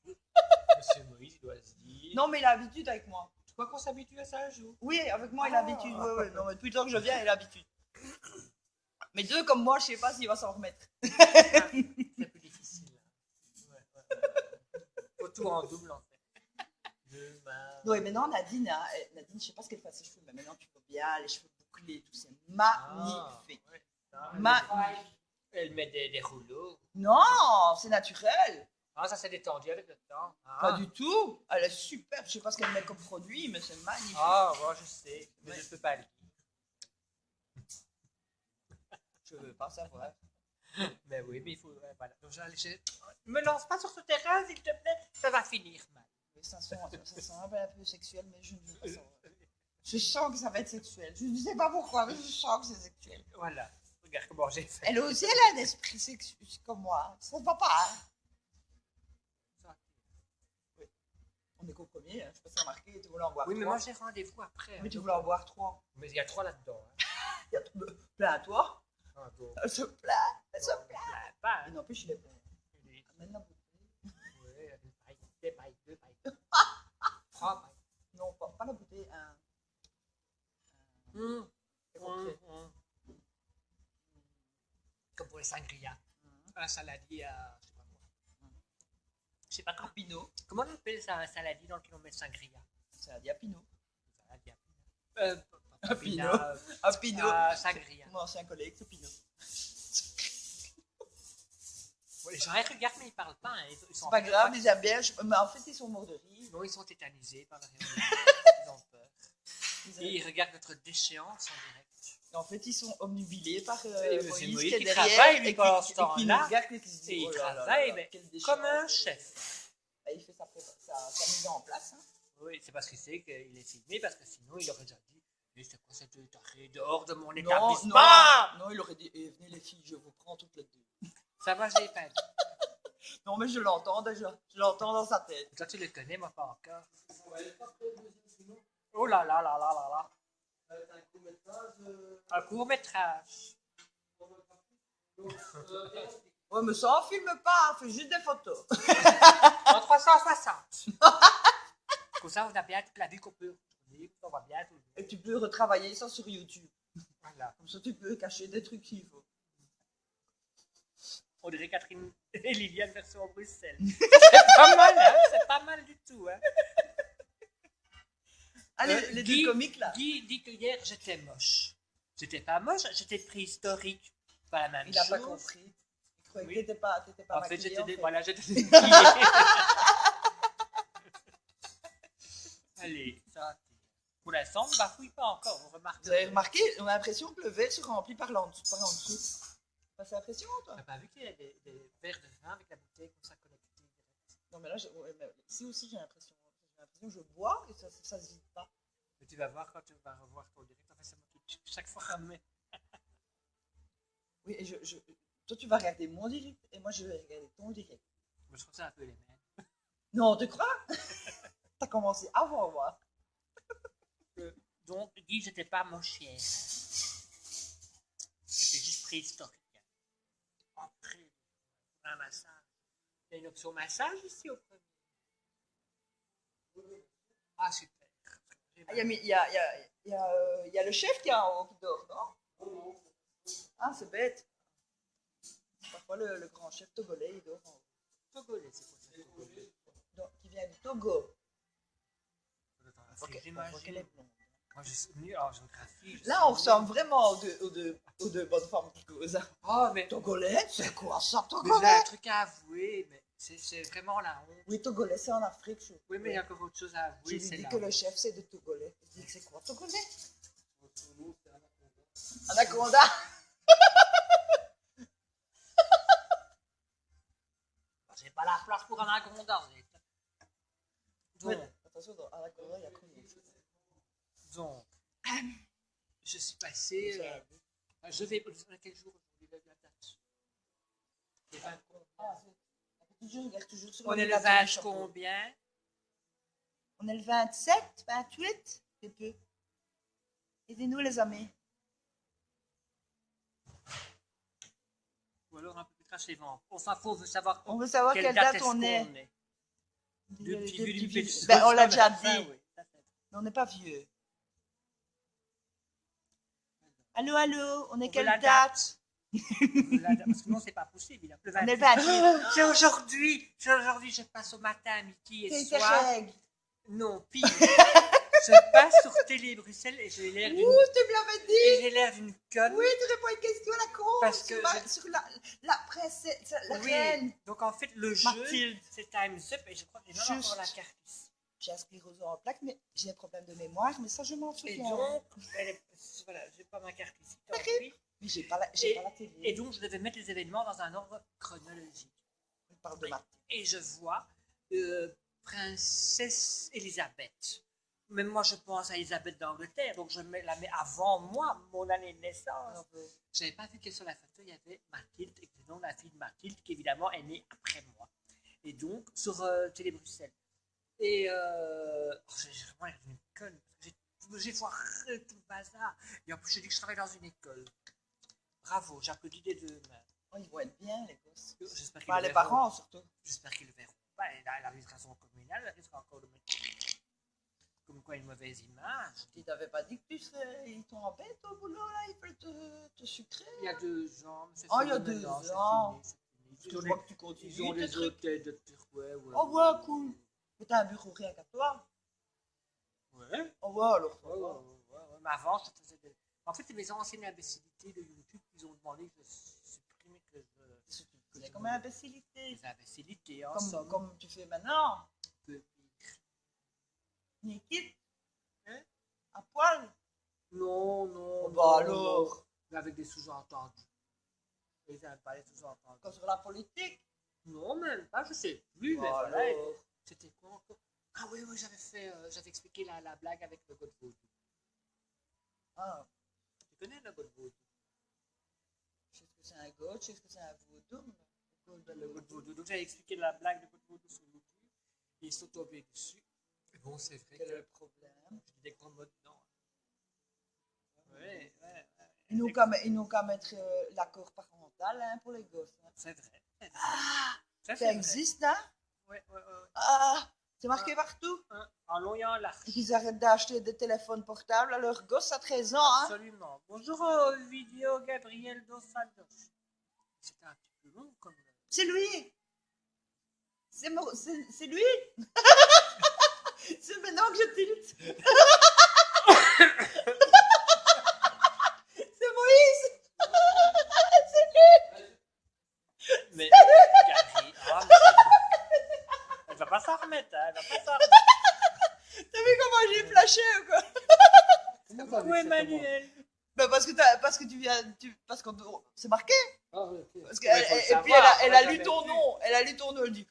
Monsieur Moïse, il doit se dire. Non, mais il a l'habitude avec moi. Tu crois qu'on s'habitue à ça un jour? Oui, avec moi, il a l'habitude. Ouais, ouais. Non, mais depuis le temps que je viens, il a l'habitude. Mais deux comme moi, je sais pas s'il va s'en remettre. C'est plus difficile. Faut tout en double en fait. Demain. Oui, maintenant, Nadine, hein, Nadine, je sais pas ce qu'elle fait à ses cheveux, mais maintenant, tu vois bien, les cheveux bouclés, tout, c'est magnifique. Ouais. Magnifique. Elle met des rouleaux. Non, c'est naturel. Ah, ça s'est détendu avec le temps. Ah. Pas du tout. Elle est super. Je sais pas ce qu'elle met comme produit, mais c'est magnifique. Ah, moi je sais, mais Ouais. je ne peux pas le dire. Je veux pas savoir. Mais oui, mais il faut. Voilà. Donc, me lance pas sur ce terrain, s'il te plaît, ça va finir mal. Mais ça sent un peu sexuel, mais je ne veux pas savoir. Je sens que ça va être sexuel. Je ne sais pas pourquoi, mais je sens que c'est sexuel. Voilà. Regarde comment j'ai fait. Elle aussi, elle a un esprit sexuel comme moi. Ça ne va pas. Hein. Oui. On est qu'au premier. Hein. Je sais pas si tu as remarqué. Tu voulais en boire Oui, mais 3. moi j'ai rendez-vous après. Mais hein. tu voulais en boire 3. Mais il y a 3 là-dedans. Hein. Il y a plein à toi. Ah, bon. Elle se plaint. Elle se plaint. Ah, pas. Mais n'empêche, il est bon. Oui, Amène la bouteille. une paille, 2 pailles, 2 pailles. 3 pailles. Non, pas la bouteille. C'est concret. Comme pour les sangria. Un saladier à. Je sais pas quoi. Je sais pas comment. Pinot. Comment on appelle ça un saladier dans lequel on met sangria? C'est un diapino. Saladier à Pinot. Un Pinot. Un Pinot. Sangria. Mon ancien collègue, c'est Pinot. Bon, les gens ils regardent, mais ils parlent pas. Hein. Ils sont C'est pas grave, ils aiment bien. Mais en fait, ils sont morts de rire. Non, ils sont tétanisés par la réunion. Ils ont peur. Et ils regardent notre déchéance en direct. En fait, ils sont omnubilés par Et monsieur Moïse Moïse qui est qui derrière travaille, lui, et pendant qui ce temps-là. nous regarde et qui se dit, Et il oh là là travaille, là, mais quelle déchéance. comme un chef. Il fait sa mise en place. Hein. Oui, c'est parce qu'il sait qu'il est filmé, parce que sinon il aurait déjà dit mais c'est quoi cette tarée dehors de mon établissement? Non, il aurait dit venez les filles, je vous prends toutes les deux. Ça va, je l'ai pas dit. Non, mais je l'entends déjà. Je l'entends dans sa tête. Toi, tu le connais, moi pas encore. Elle est pas prête, le deuxième film. Oh là là là là là là. Elle est un court-métrage. Un court-métrage. Donc, Ouais, mais ça, on filme pas, on fait juste des photos. En 360. Comme ça, on a bien toute la vie qu'on peut tourner, on va bien tout. Et tu peux retravailler ça sur YouTube. Voilà. Comme ça, tu peux cacher des trucs s'il faut. On dirait Catherine et Liliane version Bruxelles. C'est pas mal, hein? C'est pas mal du tout, hein? Allez, les Guy- deux comiques là. Guy dit que hier j'étais moche. J'étais pas moche, j'étais préhistorique. Pas la même Il n'a chose. pas compris. Il croyait Oui. que t'étais pas En fait, maquillée, j'étais en fait. voilà, j'étais démaquillée. Allez, ça. Pour l'instant, on ne bafouille pas encore, on remarque. Vous avez remarqué, on a l'impression que le verre se remplit par en dessous. T'as l'impression, toi? On n'a pas vu qu'il y a des verres de vin avec la bouteille comme ça connectée. Non, mais là, ouais, mais ici aussi, j'ai l'impression que je bois et ça se vide pas. Mais tu vas voir quand tu vas revoir ton direct. Enfin, c'est moi qui chaque fois ramène. Oui, et toi, tu vas regarder mon direct et moi, je vais regarder ton direct. Je trouve ça un peu les mêmes. Non, tu crois? T'as commencé avant moi. Donc, Guy, j'étais pas mochière. C'était juste préhistorique. Entrée pour un massage. Il y a une option massage ici au premier. Ah, super. Il y a le chef qui est en haut qui dort, non? Ah, c'est bête. Parfois, le grand chef togolais, il dort en haut. Togolais, c'est quoi ça, Togolais? Donc, qui vient du Togo. Afrique, On voit qu'elle est blonde. Moi, je suis venu en géographie. Là, on ressemble vraiment aux deux bonnes femmes qui causent. Oh, mais Togolais, c'est quoi ça, j'ai un Togolais? truc à avouer, mais c'est vraiment la honte. Oui, Togolais, c'est en Afrique. Oui, mais il y a encore autre chose à Je avouer. lui C'est dis la que le honte. chef, c'est de Togolais. Je dis que c'est quoi, Togolais? Anaconda. J'ai pas la place pour un anaconda. Ouais, Donc, attention, dans Anaconda, il y a combien? donc, je suis passé. Je vais. Quel jour aujourd'hui la date? Le 20 Ah, je regarde toujours sur On est le ordinateur 20 du chapeau. combien? On est le 27, 28, c'est peu. Aidez-nous les amis. Ou alors un peu plus tard chez Vent. On s'en fout, on veut savoir On veut savoir quelle date on est. Le petit vieux du petit Ben, on l'a déjà ça, dit. oui, ça fait. Mais on n'est pas vieux. Allô, allô, on est On quelle veut la date? Parce que non, c'est pas possible. Le On est 28. 28. C'est aujourd'hui. C'est aujourd'hui. Je passe au matin, midi et C'est tes soir. règles. Non, pire. Je passe sur Télé Bruxelles et j'ai l'air d'une. Ouh, tu me l'avais Et dit. j'ai l'air d'une conne. Oui, tu réponds à une question à la con. Parce que sur la princesse, la Oui. reine. Donc en fait, le jeu, Mathilde. c'est Time's Up et je crois que j'ai même Juste. encore la carte ici. J'ai la sclérose en plaques, mais j'ai des problèmes de mémoire, mais ça, je m'en Et souviens. donc, voilà, j'ai pas ma carte ici. Tant Ok. pis. Mais j'ai pas la télé. Et donc, je devais mettre les événements dans un ordre chronologique. On parle de maths. Et je vois Princesse Elisabeth. Même moi, je pense à Elisabeth d'Angleterre, donc la mets avant moi, mon année de naissance. Je n'avais pas vu que sur la photo, il y avait Mathilde, et le nom de la fille de Mathilde, qui évidemment est née après moi. Et donc, sur Télé Bruxelles. Et j'ai vraiment l'air d'une conne, parce que j'ai foiré tout le bazar. Et en plus, je dis que je travaille dans une école. Bravo, j'applaudis des deux mains. Oh, ils vont être bien, les gosses. J'espère qu'ils Enfin, le les verront. parents, surtout. J'espère qu'ils le verront pas. Et là, l'administration communale, elle risque encore de mettre comme quoi une mauvaise image. Ils t'avaient pas dit que ils t'ont embêté au boulot, là, ils veulent te sucrer. Il y a 2 ans. Mais c'est Oh, il y a fini 2 maintenant, c'est ans. fini, c'est fini. Je vois que tu continues. Ils ont tes des trucs. hôtels de Turquoise. Ouais, Oh, ouais, cool. Mais t'as un bureau rien qu'à toi. Ouais. Oh, ouais, alors. Ouais, ouais, ouais. Mais avant, je faisais des. En fait, c'est mes anciennes imbécilités de YouTube qu'ils ont demandé que je supprime, que je. Tu connais comme imbécilité. Des imbécilités, en somme. Comme tu fais maintenant. Un peu pire. Nikit. Hein? À poil. Non, non. Oh, non, bah alors. non. Mais avec des sous-entendus. Ils n'aiment pas les sous-entendus. Comme sur la politique. Non, même pas, je sais plus. Mais Bah voilà. alors. C'était quoi encore? Ah oui, oui, j'avais expliqué la blague avec le God Vaudou. Ah, Tu connais le God Vaudou? je sais ce que c'est un goat, je sais ce que c'est un vaudou. Le God Vaudou. Donc j'avais expliqué la blague de God Vaudou sur YouTube. Ils sont tombés dessus. Et bon, c'est vrai Quel est que le problème? je dis des grands mots dedans. Ouais. Ils n'ont qu'à mettre l'accord parental hein, pour les gosses. Hein. C'est vrai. Ah, Ça, ça existe, hein? Ouais. Ah, c'est marqué partout. En long et en large. Ils arrêtent d'acheter des téléphones portables à leurs gosses à 13 ans. Hein? Absolument. Bonjour, vidéo Gabriel Dos Santos. C'était un petit peu long comme. C'est lui. C'est lui. C'est maintenant que je tilte. C'est Moïse. C'est lui. Mais, Gary, elle va pas s'en remettre, hein, elle va pas s'en remettre. T'as vu comment j'ai flashé ou quoi? Où est Emmanuel? Ben parce que tu viens, parce que c'est marqué. Ah, oui, ok. Parce que Ouais, faut le et puis savoir, elle on a l'a lu jamais ton vu. nom, elle a lu ton nom, elle dit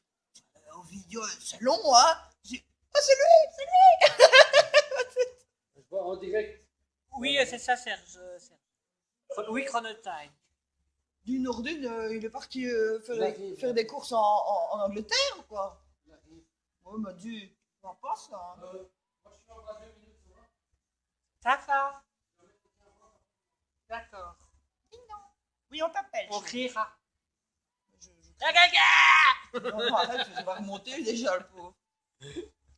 Puis, c'est long, hein. J'ai dit, oh, c'est lui. Je vois en direct. Oui, c'est ça, Serge. Oui, Chronotime. D'une heure d'une, il est parti faire J'arrive. des courses en Angleterre, ou quoi. J'arrive. Ouais, il m'a dit, ça va pas, ça. Hein. Moi, je suis en bas 2 minutes, ça va? Ça va. D'accord. Oui, on t'appelle. On criera. Je- Gaga. Non, non, arrête, je vais remonter déjà, le pauvre.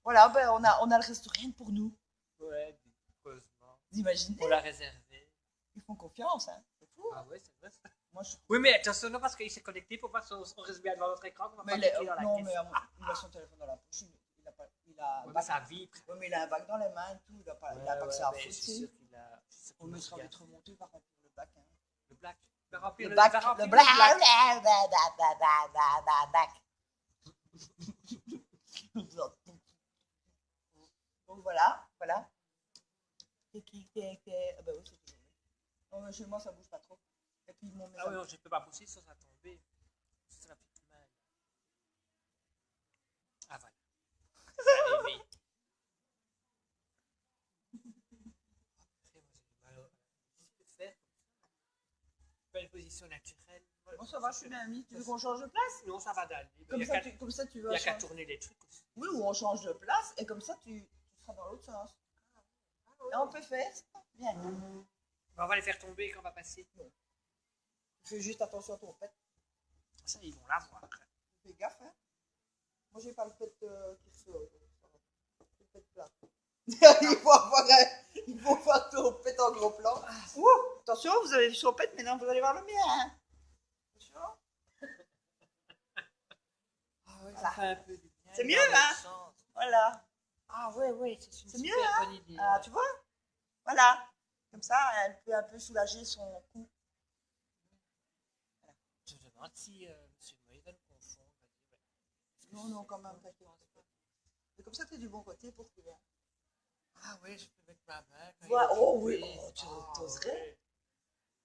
Voilà, ben, on a le resto rien que pour nous. Ouais, heureusement. Vous imaginez? On l'a réservé. Ils font confiance, hein. C'est fou. Ah ouais, c'est vrai ça. Moi, je... Oui, mais attention, non, parce qu'il s'est connecté pour voir si on reste bien devant notre écran. On va Mais pas il est- cliquer dans la non, caisse. mais il a son téléphone dans la poche. Il a pas, il a un Ouais, mais bac. ça vibre. Ouais, mais il a un bac dans les mains et tout. Il a pas, il a pas que ça à mais foutre. c'est tu sais. sûr qu'il a. c'est sûr On qu'il me nous sera regarde. vite remonté par remplir le bac. Hein. Le black. Il va remplir Le il bac, va remplir le black. Donc voilà, voilà. Ah bah oui, c'est toujours lui. Non, mais chez moi, ça bouge pas trop. Et puis, mon Ah oui, non, je ne peux pas pousser sans ça tomber. Ça va faire mal. Ah voilà. Ça arrivé. Après, moi, j'ai du mal à faire. Pas une position naturelle. Bon, ça va, je suis bien mis. Tu veux qu'on change de place? Non, ça va d'aller. Comme Il ça, n'y comme ça, tu a vas qu'à changer. tourner les trucs aussi. Oui, ou on change de place et comme ça, tu seras dans l'autre sens. Et on peut faire ça. Bien. On va les faire tomber quand on va passer. Fais juste attention à ton pet. Ça, ils vont l'avoir. Fais gaffe, hein. Moi, j'ai pas le pet qui ressort. Le pet plat. il faut voir ton pet en gros plan. Ouh, attention, vous avez vu son pet, maintenant vous allez voir le mien. Hein. Attention. Ah ouais, Voilà. ça fait un peu du bien. C'est dans mieux, l'autre hein. sens. Voilà. Ah ouais, ouais, c'est une C'est super mieux, hein. bonne idée. Ah, tu vois? Voilà. Comme ça, elle peut un peu soulager son cou. Je me demande si M. Moïse va nous confondre. Non, non, quand même, t'inquiète. Mais comme ça, t'es du bon côté pour que. Ah ouais, je peux mettre ma main. quand Voilà. il est Oh oui, occupé. oh, tu Ah t'oserais? ouais.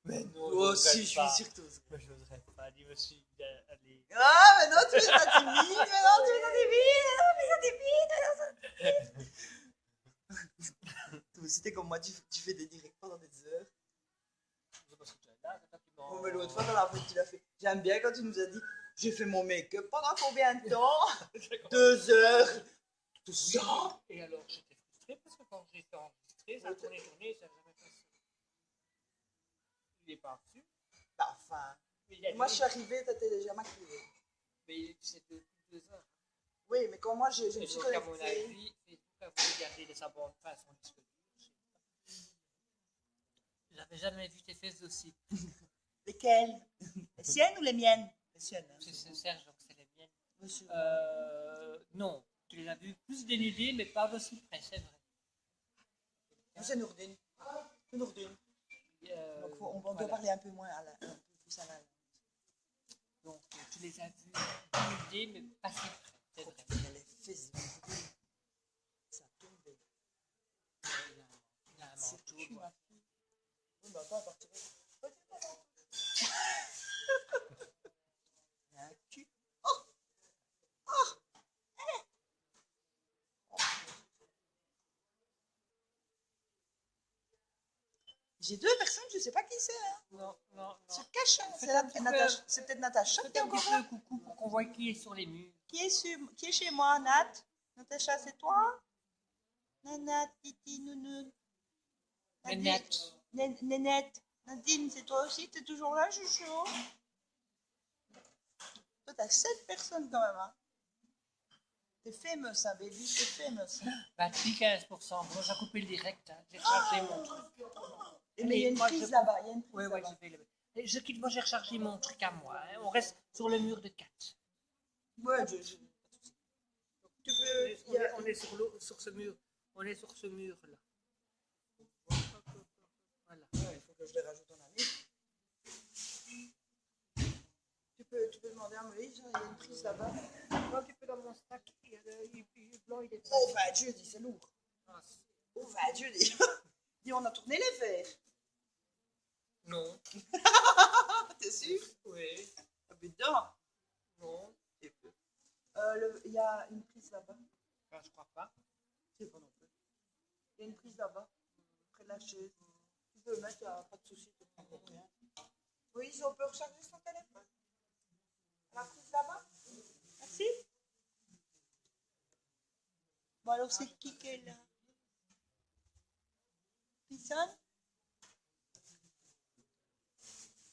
Mais non, Oh, si, je suis sûr que t'oserais. Mais je n'oserais pas. Dis, monsieur, allez. Ah, mais non, tu fais ça timide, mais non, tu fais ça timide, mais non, tu fais ça timide, mais non, ça timide. Toi aussi, t'es comme moi, tu fais des directs pendant des heures. Oh, mais l'autre fois, dans la fête, tu l'as fait. J'aime bien quand tu nous as dit, j'ai fait mon make-up pendant combien de temps? 2 heures. 2 heures. Et alors, j'étais frustré parce que quand j'ai été enregistré, ça a tourné, ça n'a jamais passé. Il est parti. Bah, enfin. Mais il a Moi, dit- je suis arrivée, t'étais déjà maquillée. Mais c'est de 2 heures. Oui, mais quand moi, je me Et suis donc, à mon connectée. avis, Facebook a voulu garder de sa bande fin son disque dur. Je sais pas. J'avais jamais vu tes fesses aussi. Lesquelles? Les siennes ou les miennes? Les siennes. Hein, C'est Serge, donc c'est les miennes. Monsieur. Non, tu les as vues plus dénudées, mais pas d'aussi près, c'est vrai. C'est Nourdine. C'est Nourdine. Donc, on doit voilà. parler un peu moins, un peu plus à la. Donc, tu les as vues dénudées, mais pas si près, c'est vrai. Il y a les fesses de Nourdine. Ça tombe. Il a un C'est manteau, cul, quoi. ma fille. Oui, mais attends, à partir de. Il y a un cul. J'ai 2 personnes, je sais pas qui c'est. Hein. Non, non, non. Se cache. Hein. Faites un petit peu- C'est peut-être Natacha qui Faites est un encore petit là. peu coucou pour qu'on voit qui est sur les murs. Qui est chez moi, Nat? Natacha, c'est toi? Nana, Titi, Nounou. Nénette. Nénette. Nadine, c'est toi aussi? T'es toujours là, chouchou? Toi, t'as 7 personnes quand même. Hein. T'es famous, hein, baby, t'es famous. Batterie 15%. Bon, j'ai coupé le direct. Hein. J'ai chargé mon truc. Et mais il y a une moi, prise je- là-bas. Il y a une prise Oui, oui, là-bas. je vais le. Et je quitte, moi j'ai rechargé mon truc à moi. Hein. On reste sur le mur de 4. Ouais, tu peux. On est sur ce mur. On est sur ce mur-là. Voilà. Ouais, il faut que je les rajoute en ami. Tu peux demander à Moïse, il y a une prise là-bas. Un petit peu dans mon sac. Il y a le blanc, il est Oh, va Dieu, dis, c'est lourd. Ah, Oh, va Dieu, dis. Dis, on a tourné les verres. non. T'es sûr? Oui. Ah, putain. Non. Il y a une prise là-bas. Enfin, je crois pas. Je sais pas non plus. Il y a une prise là-bas, près de la chaise. Tu peux le mettre, il n'y a pas de souci. Rien. Oui, si on peut recharger son téléphone. La prise là-bas. Merci. Bon, alors c'est qui est là? Personne?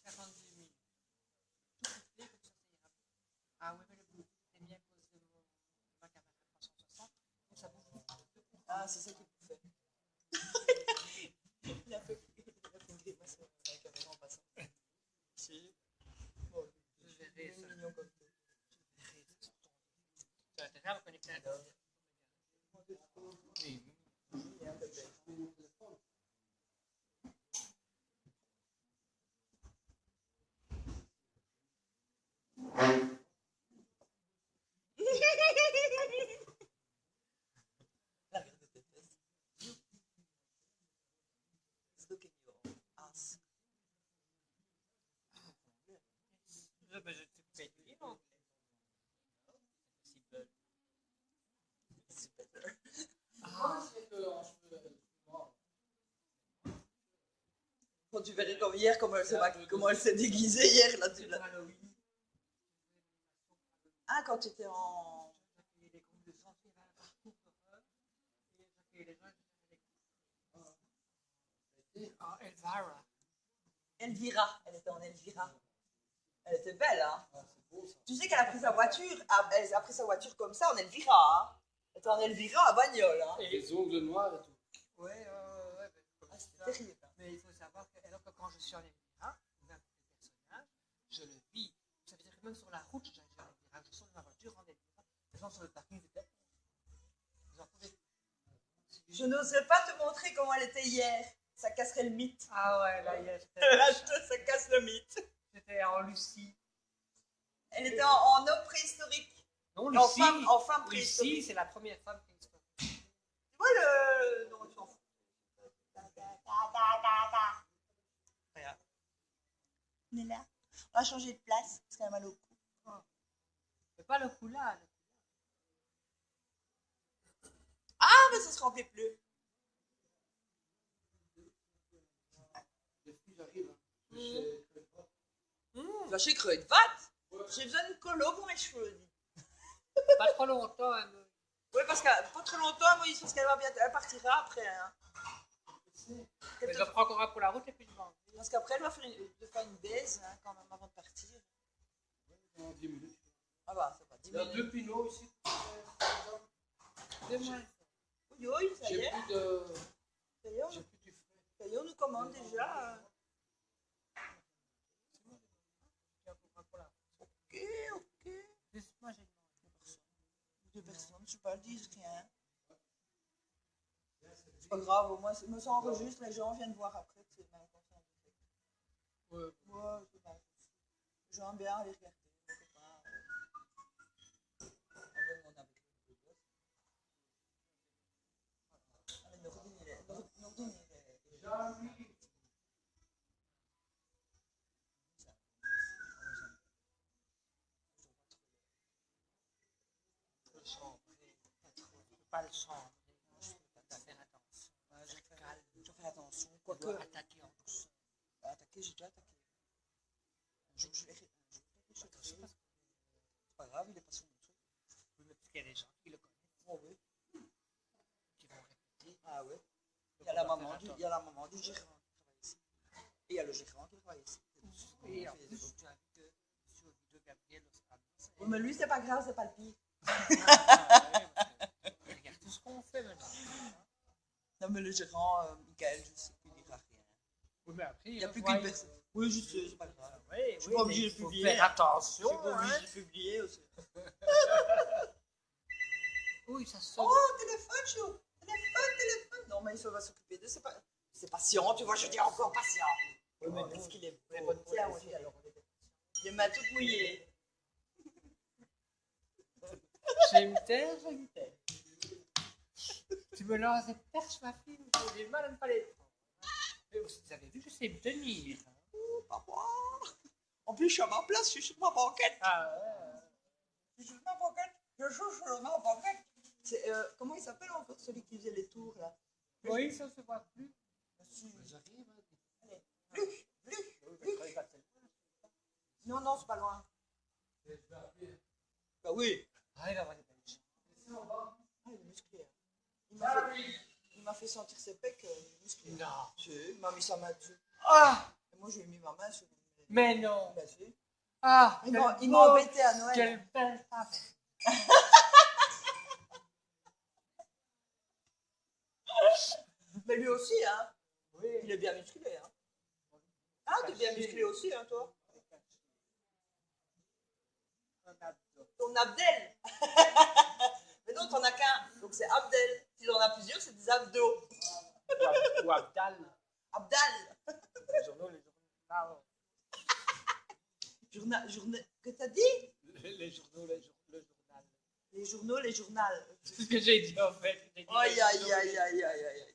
42 000. Tout couplé, comme ça ira. Ah oui, mais le bout, c'est bien à cause de ma caméra 360. Donc ça bouge. Ah, c'est ça qui vous fait. il a fait une grimace avec la caméra en passant. Si. Bon, Je verrai ça. mignon comme ça. Je verrai ça sur ton. Tu as intérêt à me connecter à Internet. Oui. Il est un peu bête. La regarde de tes fesses. Let's look in your ass. Ben, je te fais lire en anglais. Possible. It's better. Quand tu verrais comme hier, comment elle s'est déguisée hier, là, tu l'as. Ah, quand tu étais en. J'accueillais les groupes de santé vers le parcours heureux. Et j'accueillais les gens qui ah, Elvira. Elvira, elle était en Elvira. Elle était belle, hein. Tu sais qu'elle a pris sa voiture, elle a pris sa voiture comme ça en Elvira, hein. Elle était en Elvira à Bagnole, hein. Et les ongles noirs et tout. Ouais, Ah, c'était terrible. mais il faut savoir que alors que quand je suis en Elvira, ou même pour les personnages, je le vis. Ça veut dire que même sur la route, j'ai en Elvira. Je sors de ma voiture en Elvira. Les gens sur le parking, c'était. Vous en pouvez. Je n'oserais pas te montrer comment elle était hier. Ça casserait le mythe. Ah ouais, là, hier, Là, ça casse le mythe. j'étais en Lucie. Elle était en homme préhistorique. Non, En femme Lucie, préhistorique. c'est la première femme préhistorique. Tu vois le. Non, tu t'en fous. Regarde. On est là. On va changer de place parce qu'elle a mal au cou. Mais pas le coup là. Ah, mais ça se remplit plus. Les filles, j'arrive. Tu vas chez Kreutvat. J'ai besoin d'une colo pour mes cheveux. Dis. Pas trop longtemps, hein. Oui, parce que pas trop longtemps, Moïse, parce qu'elle va bientôt. Elle partira après. Hein. Mais je prends encore un pour la route et puis je m'en vais. Parce qu'après, elle va faire une baise hein, quand même avant de partir. Dans 10 minutes. Ah bah, ça va. 10 Il y a minutes. 2 pinots ici. Deux mois. Oui, oui, ça y J'ai est. plus de. Ça y est, J'ai plus du frais. ça y est, on nous commande déjà. Ok, ok. Moi, j'ai Deux personnes, je sais pas, elles disent rien. C'est pas grave, au moins, me ça enregistre, les gens viennent voir après. C'est mal intentionné. Ouais, c'est pas grave. J'aime bien les regarder. C'est pas. Ah, mais Nordine, il est. Nordine, il est. le chambre. Pas le chambre. Je peux faire attention. Ouais, je fais attention. Quoique. Dois attaquer en douceur. Attaquer, j'ai déjà attaqué. Je l'ai fait. C'est pas grave, il est pas sur mon truc. Oui, mais parce qu'il y a des gens qui le connaissent, Oh oui. qui vont répéter. Ah ouais. Donc, Il y a on la doit maman faire du, il attention. y a la maman du gérant qui travaille ici. Et il y a le gérant qui travaille ici. Et en plus, tu as vu que sur la vidéo Gabriel Ostrand. Oui, mais lui, c'est pas grave, c'est pas le pire. Regarde tout ce qu'on fait maintenant. Non, mais le gérant, Michael, je sais plus, il dira rien. Oui, mais après, Il n'y a plus qu'une personne. Oui, je sais, c'est pas grave. Oui, Je suis pas obligé de publier. Faire attention. Je suis pas obligé Hein. de publier aussi. Oui, ça sonne. Oh, téléphone, chaud. Téléphone. Non, mais il va s'occuper de. C'est patient, tu vois, je dis encore patient. Oui, mais qu'est-ce qu'il est beau. Tiens, moi, alors. J'ai ma toute mouillée. J'ai une terre, j'ai une terre. Tu me lances des perches, ma fille, j'ai du mal à ne pas les prendre. Mais vous avez vu, je sais me tenir. Oh, papa. En plus, je suis à ma place, je suis sur ma banquette. Ah ouais. Je suis sur ma banquette. Je le jour, je le mets en banquette. Comment il s'appelle encore celui qui faisait les tours là? Oui, ça se voit plus. J'arrive. Allez, Luc. Non, non, c'est pas loin. Bah oui. Ah, il va avoir des belles choses. Ah, il est musclé. Il m'a fait sentir ses pecs musclés. Non. Si, il m'a mis sa main dessus. Ah, Et moi, je lui ai mis ma main sur. mais non. Bah si. Ah, Il m'a embêté à Noël. quelle belle femme. Mais lui aussi, hein. Oui. Il est bien musclé, hein. Ah, t'es bien musclé aussi, hein, toi. Ton Abdel. Mais non, t'en as qu'un. Donc c'est Abdel. S'il en a plusieurs, c'est des abdos. Ou Abdal. Abdal. Les journaux. Journal. Que t'as dit? Les journaux, le journal. Les journaux, les journaux. C'est ce que j'ai dit en fait. Aïe, aïe, aïe, aïe, aïe, aïe.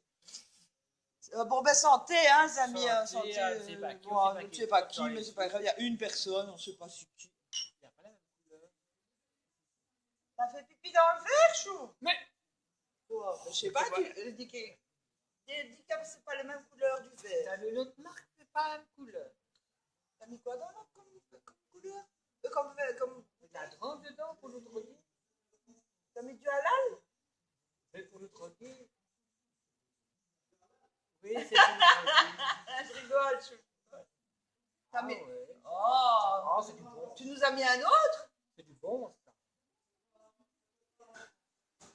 Bon, ben santé, hein, les amis. Santé, Santé. c'est pas qui, Bon, on sait pas je qui. sais pas qui, mais c'est pas grave. Il y a une personne, on sait pas si qui. Il n'y a pas la même couleur. T'as fait pipi dans le verre, chou? Mais. Oh, ben, je sais pas, tu dis que c'est pas les mêmes couleurs du verre. T'as vu l'autre marque, c'est pas la même couleur. T'as mis quoi dans l'autre comme couleur? Comme. Il y a de drogue dedans pour nous droguer. T'as mis du halal? Mais pour nous droguer. Oui, c'est pour nous droguer. Je rigole, chou. T'as mis. Ouais. Oh, C'est du bon. tu nous as mis un autre? C'est du bon, ça.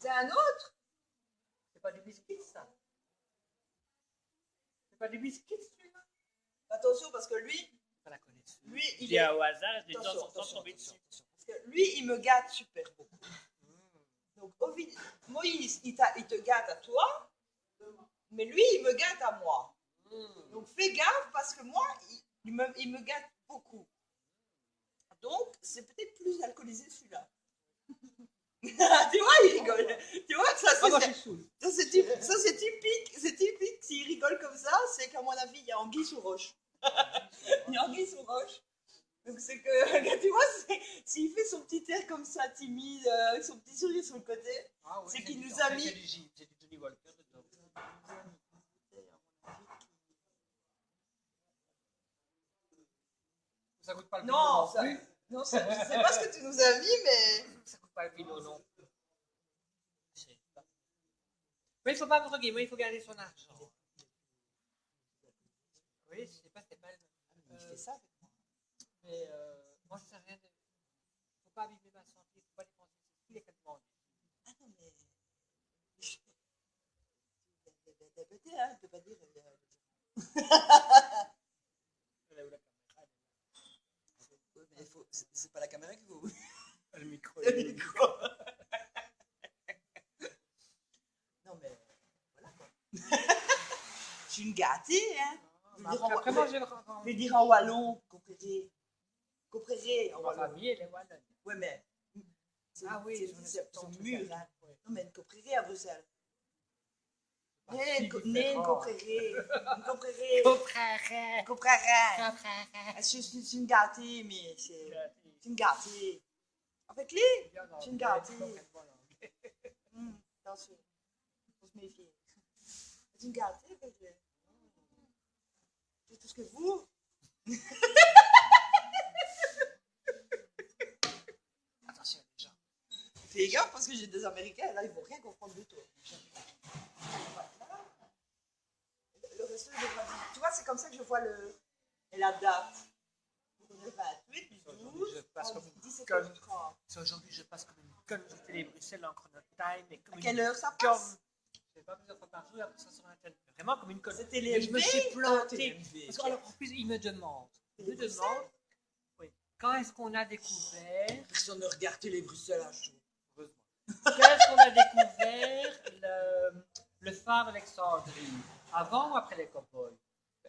C'est un autre? C'est pas du biscuit, ça. C'est pas du biscuit, celui-là. Attention, parce que lui, Pas la connaissance. il J'ai est. au hasard, des gens Attention, sont tombés dessus. attention. Parce que lui, il me gâte super beaucoup. Donc, Moïse, il te gâte à toi, mais lui, il me gâte à moi. Donc, fais gaffe parce que moi, il me gâte beaucoup. Donc, c'est peut-être plus alcoolisé celui-là. Tu vois, il rigole. Tu vois, ça, Ah, moi, je suis saoul. c'est typique. C'est typique. S'il rigole comme ça, c'est qu'à mon avis, il y a anguille sous roche. Il y a anguille sous roche. Donc, c'est que, tu vois, s'il fait son petit air comme ça, timide, avec son petit sourire sur le côté, Ah, oui, c'est qu'il du- nous a en fait, mis. C'est du Johnny Walker dedans. Ça coûte pas le Non, pinot ça, plus. non, je sais pas ce que tu nous as mis, mais. Ça coûte pas le pinot non plus. Je sais pas. Mais il faut pas me droguer, moi il faut garder son argent. Oui, je sais pas, c'est pas. Il fait ça avec moi. Mais moi, ça sert à rien de. Faut pas abîmer ma santé, faut pas dépenser tous les 4 mois. Ah non, mais. D'habiter, hein, je peux pas dire. Mais c'est pas la caméra qui vous. Le micro. Le micro. Non, mais. Voilà quoi. Je suis une gâtée, hein. Après, moi, j'ai Je vais dire en wallon, Copréré. Copréré, en ma wallon. famille, elle est wallonne. Ouais, mais. Ah oui, c'est son mur, hein. Ouais. Non, mais une Copréré à Bruxelles. Pas Né, si une différent. Copréré. Une Copréré. Copréré. Une Copréré. Copréré. Je suis une gâtée, mais c'est une gâtée. Avec lui, c'est une gâtée. Attention, faut se méfier. C'est une gâtée avec lui. C'est tout ce que vous. Attention, les gens. Fais gaffe parce que j'ai des Américains, là, ils vont rien comprendre du tout. Le resto, il devra dire. Tu vois, c'est comme ça que je vois la date. Le 28, du 12, Je passe comme une 17h30. C'est aujourd'hui, je passe comme une conne sur Télé Bruxelles en chrono time. Et comme À quelle une heure ça conne. passe? Je sais pas plusieurs fois par jour, et après ça sur Internet. Vraiment comme une conne. C'est Et je me suis TLMV. planté. Parce qu'alors, en plus, il me demande. Oui. Quand est-ce qu'on a découvert. Personne ne regarde les Bruxelles à chaud. Heureusement. Quand est-ce qu'on a découvert le phare d'Alexandrie? Avant ou après les cow-boys?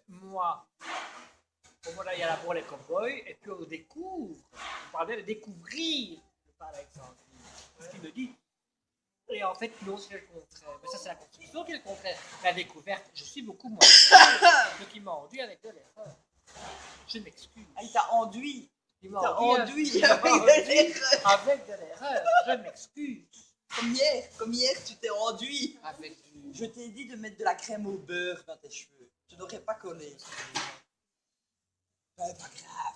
Moi. Pour moi, là, il y a d'abord les cow-boys, et puis on découvre. On parlait de découvrir le phare d'Alexandrie. C'est ce qu'il me dit. Et en fait, non, c'est le contraire. Mais ça, c'est la construction qui est le contraire. La découverte, je suis beaucoup moins. Ce qui m'a enduit avec de l'erreur. Je m'excuse. Ah, il t'a enduit. Il T'as m'a enduit il m'a avec de enduit l'erreur. avec de l'erreur. Je m'excuse. Comme hier, tu t'es enduit. Avec du. Je t'ai dit de mettre de la crème au beurre dans tes cheveux. Tu n'aurais pas collé. Pas grave.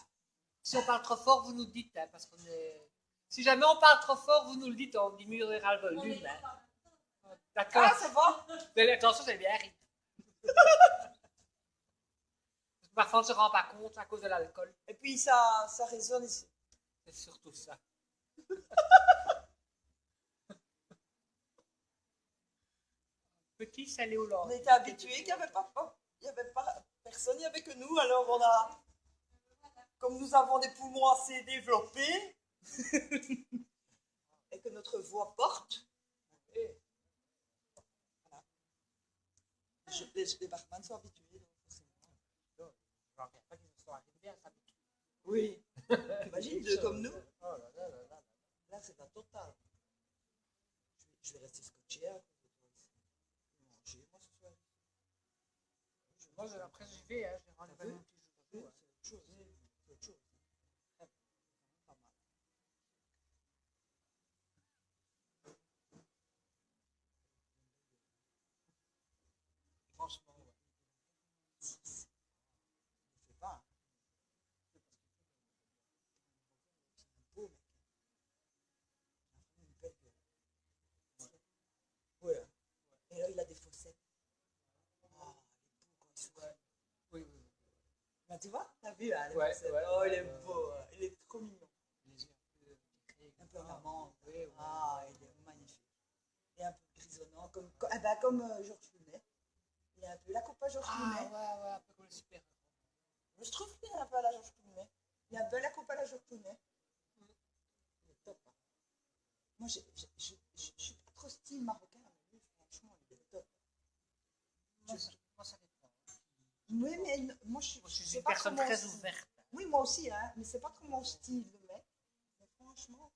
Si on parle trop fort, vous nous dites, hein, parce qu'on est. Si jamais on parle trop fort, vous nous le dites, on diminuera le volume. Hein. D'accord. Ah, ça va. Mais attention, c'est bien rire. Parfois, on ne se rend pas compte à cause de l'alcool. Et puis ça résonne ici. C'est surtout ça. Petit salé au lard. On était habitués qu'il n'y avait pas personne, il n'y avait que nous. Alors on a, comme nous avons des poumons assez développés et que notre voix porte, voilà. Les barman sont habitués. Donc Je ne regarde pas qu'ils se sont arrivés à s'habituer. oui. Imagine deux comme nous. Oh là là là là. Là c'est un total. Je vais rester scotché à cause de toi ici. Manger moi ce soir. Moi, après, j'y vais, hein, je vais rendre mon petit Oui, jour. c'est autre chose. C'est autre chose. Pas mal. Franchement, ouais. Je sais pas. C'est un beau mec. Il a vraiment une belle gueule. Ouais. Et là, il a des fossettes. Oh, il est beau quand il sourit. Oui, oui, oui. Ben, tu vois, t'as vu, hein, les Ouais, fossettes. ouais, Oh, il est ouais, beau. Il est trop mignon. Les yeux Un peu en amande. Oui, oui. Ah, il est magnifique. Il est un peu grisonnant, comme Georges Clooney. Il a un peu la coupe à Georges Ah, Clooney. ouais, un peu comme le super. Je trouve qu'il est un peu à la Georges Clooney. Il a un peu la coupe à la Georges Clooney. Il est top. Hein. Moi, je suis pas trop style marocain, mais lui, franchement, il est top. Moi, ça dépend. Oui, mais moi, je Moi, je suis c'est une pas personne trop mon très style. ouverte. Oui, moi aussi, hein, mais c'est pas trop mon style de mec. Mais franchement,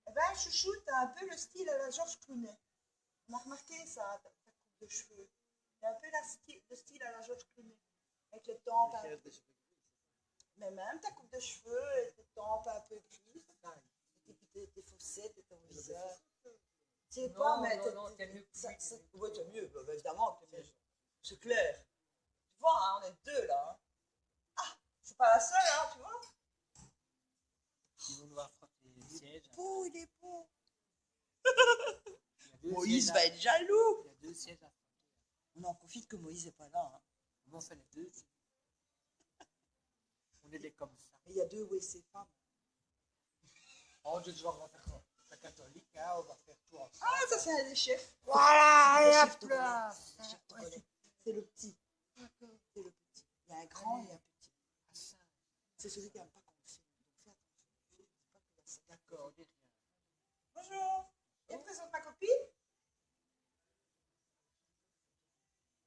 eh ben, chouchou, t'as un peu le style à la Georges Clooney. On a remarqué ça, ta coupe de cheveux. T'as un peu le style à la Georges Clooney. Avec les tempes un peu. Mais même ta coupe de cheveux et tes tempes un peu grises. Et puis tes fossettes et ton visage. Tu sais pas, mais t'es mieux que lui. Oui, t'es mieux, bah, évidemment, t'es mieux. C'est clair. Tu vois, hein, on est deux là. Hein. Ah, je suis pas la seule, hein, tu vois. Ils vont devoir frotter les sièges. Beau, il est beau. Il y a deux Moïse sièges va à- être jaloux. Il y a deux sièges à frotter. On en profite que Moïse n'est pas là. Hein. Comment on fait les deux? On est des comme ça. Mais il y a deux WC femmes. Oh, Dieu, on va faire la catholique, hein, on va faire tout ensemble. Ah, ça, c'est un des chefs. Voilà, Le et chef hop togolais. là. Le chef togolais. C'est le petit. C'est le petit. Il y a un grand et un petit. C'est celui qui n'aime pas qu'on le filme. Donc fais attention. C'est pas que la salle. D'accord, dis rien. Bonjour. Et présente ma copine.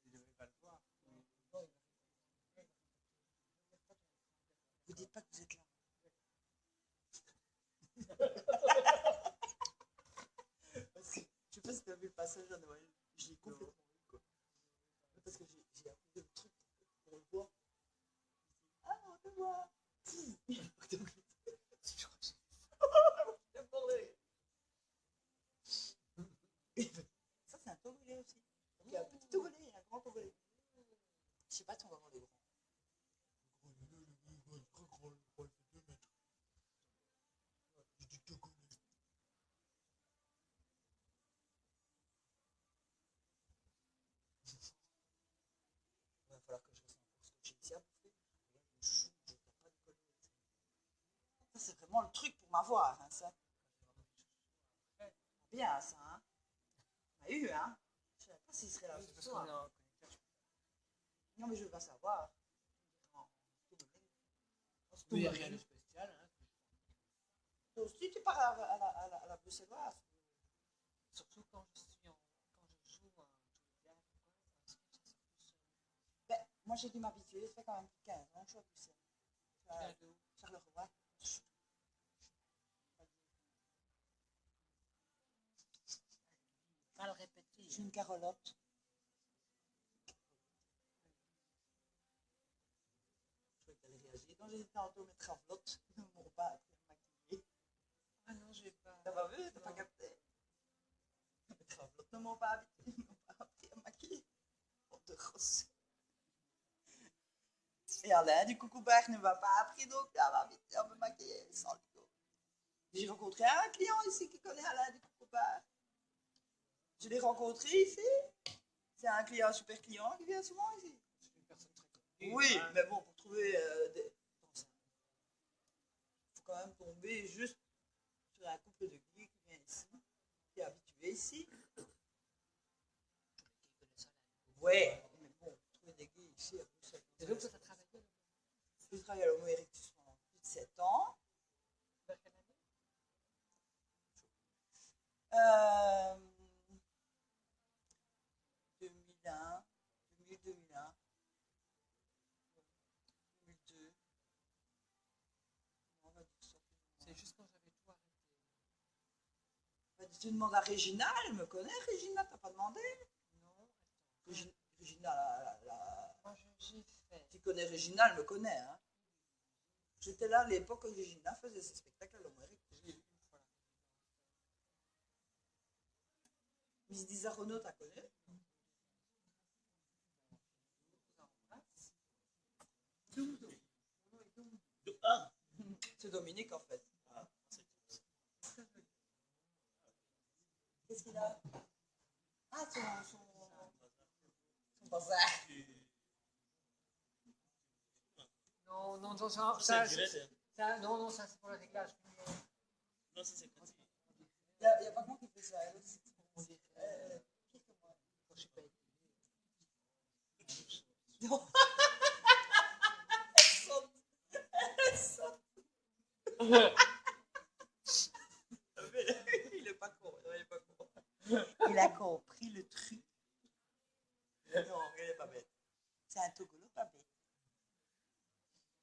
Vous devez pas le voir. Vous dites pas que vous êtes là. Parce que, je sais pas si tu as vu le passage à Noël. Je l'ai complètement vu, quoi. Parce que j'ai appris le truc pour le voir. Ah, on te voit. Ça, c'est un togolais aussi. Donc, il y a un petit togolais et un grand togolais. Je sais pas si on va voir le grand. Il va falloir que je reste encore scotché ici à bouffer. Regarde, le chou, je ne pas de coller. Ça, c'est vraiment le truc pour m'avoir, hein, ça. Bien, ça, hein. On a eu, hein. Je ne savais pas s'il serait là ce Parce soir. qu'on est en connexion. Non, mais je veux pas savoir. Il n'y a rien de spécial. Hein. Toi aussi, tu pars à la bruxelloise. Surtout quand je joue un Ben, moi, j'ai dû m'habituer. Ça fait quand même 15 ans que je suis à Bruxelles. Charleroi. Pas le répéter. Je suis une Carolotte. Je croyais que tu allais réagir. Quand j'ai dit tantôt mes travlottes, mon bas, ne m'ont pas habitué, ils m'ont pas appris à maquiller. Honte de grosse. Et Alain du Coucouberg ne m'a pas appris donc à me maquiller sans le dos. J'ai rencontré un client ici qui connaît Alain du Coucouberg. Je l'ai rencontré ici. C'est un client, super client qui vient souvent ici. C'est une personne très connue. Oui, hein. mais bon, pour trouver des... Il faut quand même tomber juste sur un couple de gays qui vient ici, qui est habitué ici. Ouais, mais bon, pour trouver des gays ici à Bruxelles. Et donc, ça t'a travaillé Je travaille à l'Homo erectus pendant plus de 7 ans. vers quelle année? 2001, 2000, 2001, 2002. On va dire ça. C'est juste quand j'avais tout arrêté. Bah, tu demandes à Régina, elle me connaît, Régina, t'as pas demandé? Non, attends. Régina, Moi, j'ai fait. tu connais Régina, elle me connaît. Hein. J'étais là à l'époque où Régina faisait ses spectacles à l'Homo erectus. J'ai eu une fois. Miss Disa Renaud, t'as connu? C'est Dominique en fait. Qu'est-ce qu'il a? Ah, son bazar. Non, non, non, ça, ça, non, ça c'est pour le réglage. Non, ça c'est quand Il n'y a pas que moi qui fais ça. Elle aussi. Pire que moi. Je suis pas étonné. Non. Elle saute. Il est pas con. Non, il est pas con. Il a compris le truc. Non, il est pas bête. C'est un Togolo pas bête.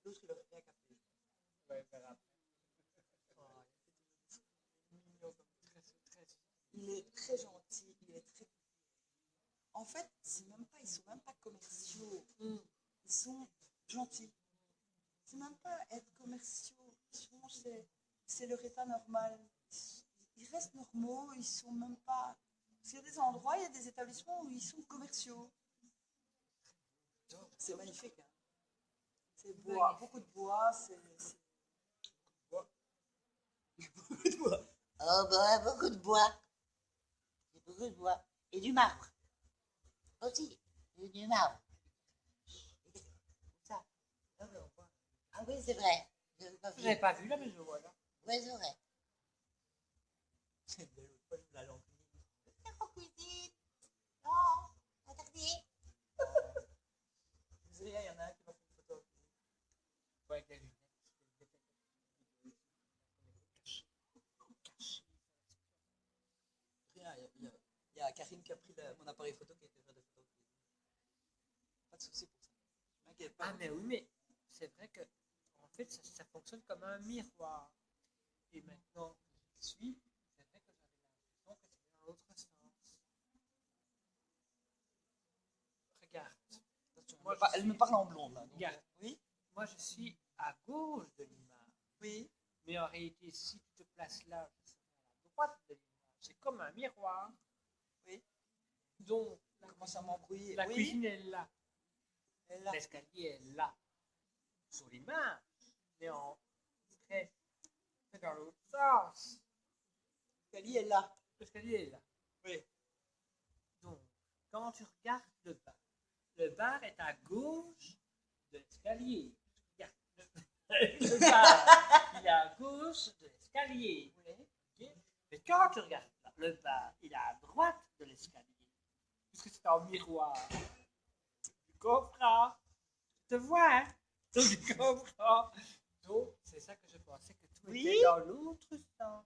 L'autre, il a bien capté. Ouais, faire après. Il est très gentil, il est très... En fait, ils sont même pas commerciaux. Ils sont gentils. C'est même pas être commerciaux. C'est leur état normal. Ils restent normaux, ils sont même pas... Parce qu'il y a des endroits, il y a des établissements où ils sont commerciaux. C'est magnifique. Hein. C'est bois, beaucoup de bois, c'est... Bois. Beaucoup de bois. Oh, bah, beaucoup de bois. Beaucoup de bois. Et du marbre. Aussi. Et du marbre. Ça. Ah oui, c'est vrai. Je l'ai pas Je vu. l'avais pas vu là, mais je le vois là. Ouais, c'est vrai. C'est belle, pas la langue. C'est en cuisine. Non, interdit. Désolé, il y en a un qui m'a fait une photo. Ouais, avec des lunettes. Rien, il y a Karine qui a pris mon appareil photo qui a été fait des photos. Pas de souci pour ça. Je m'inquiète pas. Ah, mais oui, mais c'est vrai que, en fait, ça fonctionne comme un miroir. Et maintenant que je suis, c'est vrai que j'avais l'impression que c'était dans l'autre sens. Regarde. Moi, Elle me parle en blonde là. Donc, Regarde. oui, Moi, je suis à gauche de l'image. oui. Mais en réalité, si tu te places là, je serai à la droite de l'image. C'est comme un miroir. Oui. Donc, On commence à m'embrouiller. la Oui, cuisine est là. elle est là. L'escalier est là. Sur l'image. Mais en fait dans l'autre sens. L'escalier est là. L'escalier est là. Oui. Donc, quand tu regardes le bar est à gauche de l'escalier. Regarde, le bar, il est à gauche de l'escalier. Okay? Mais quand tu regardes le bar, il est à droite de l'escalier. Puisque c'est un miroir. Tu comprends? Tu te vois, hein? Donc, tu comprends? Donc, c'est ça que je pensais que tout Oui. était dans l'autre sens.